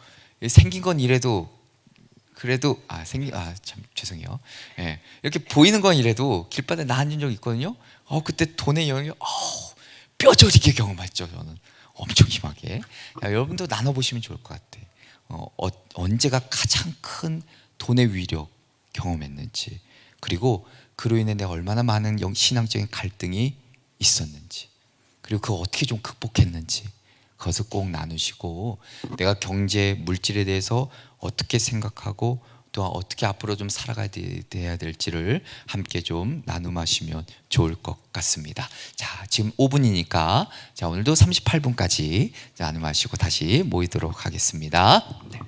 생긴 건 이래도, 그래도 참 죄송해요. 예, 이렇게 보이는 건 이래도 길바닥에 나 앉은 적 있거든요. 그때 돈의 영향력 뼈저리게 경험했죠. 저는 엄청 심하게. 여러분도 나눠보시면 좋을 것 같아. 언제가 가장 큰 돈의 위력 경험했는지, 그리고 그로 인해 내가 얼마나 많은 신앙적인 갈등이 있었는지, 그리고 그거 어떻게 좀 극복했는지, 그것을 꼭 나누시고, 내가 경제, 물질에 대해서 어떻게 생각하고 또한 어떻게 앞으로 좀 살아가야 될지를 함께 좀 나눔하시면 좋을 것 같습니다. 자, 지금 5분이니까 자, 오늘도 38분까지 나눔하시고 다시 모이도록 하겠습니다. 네.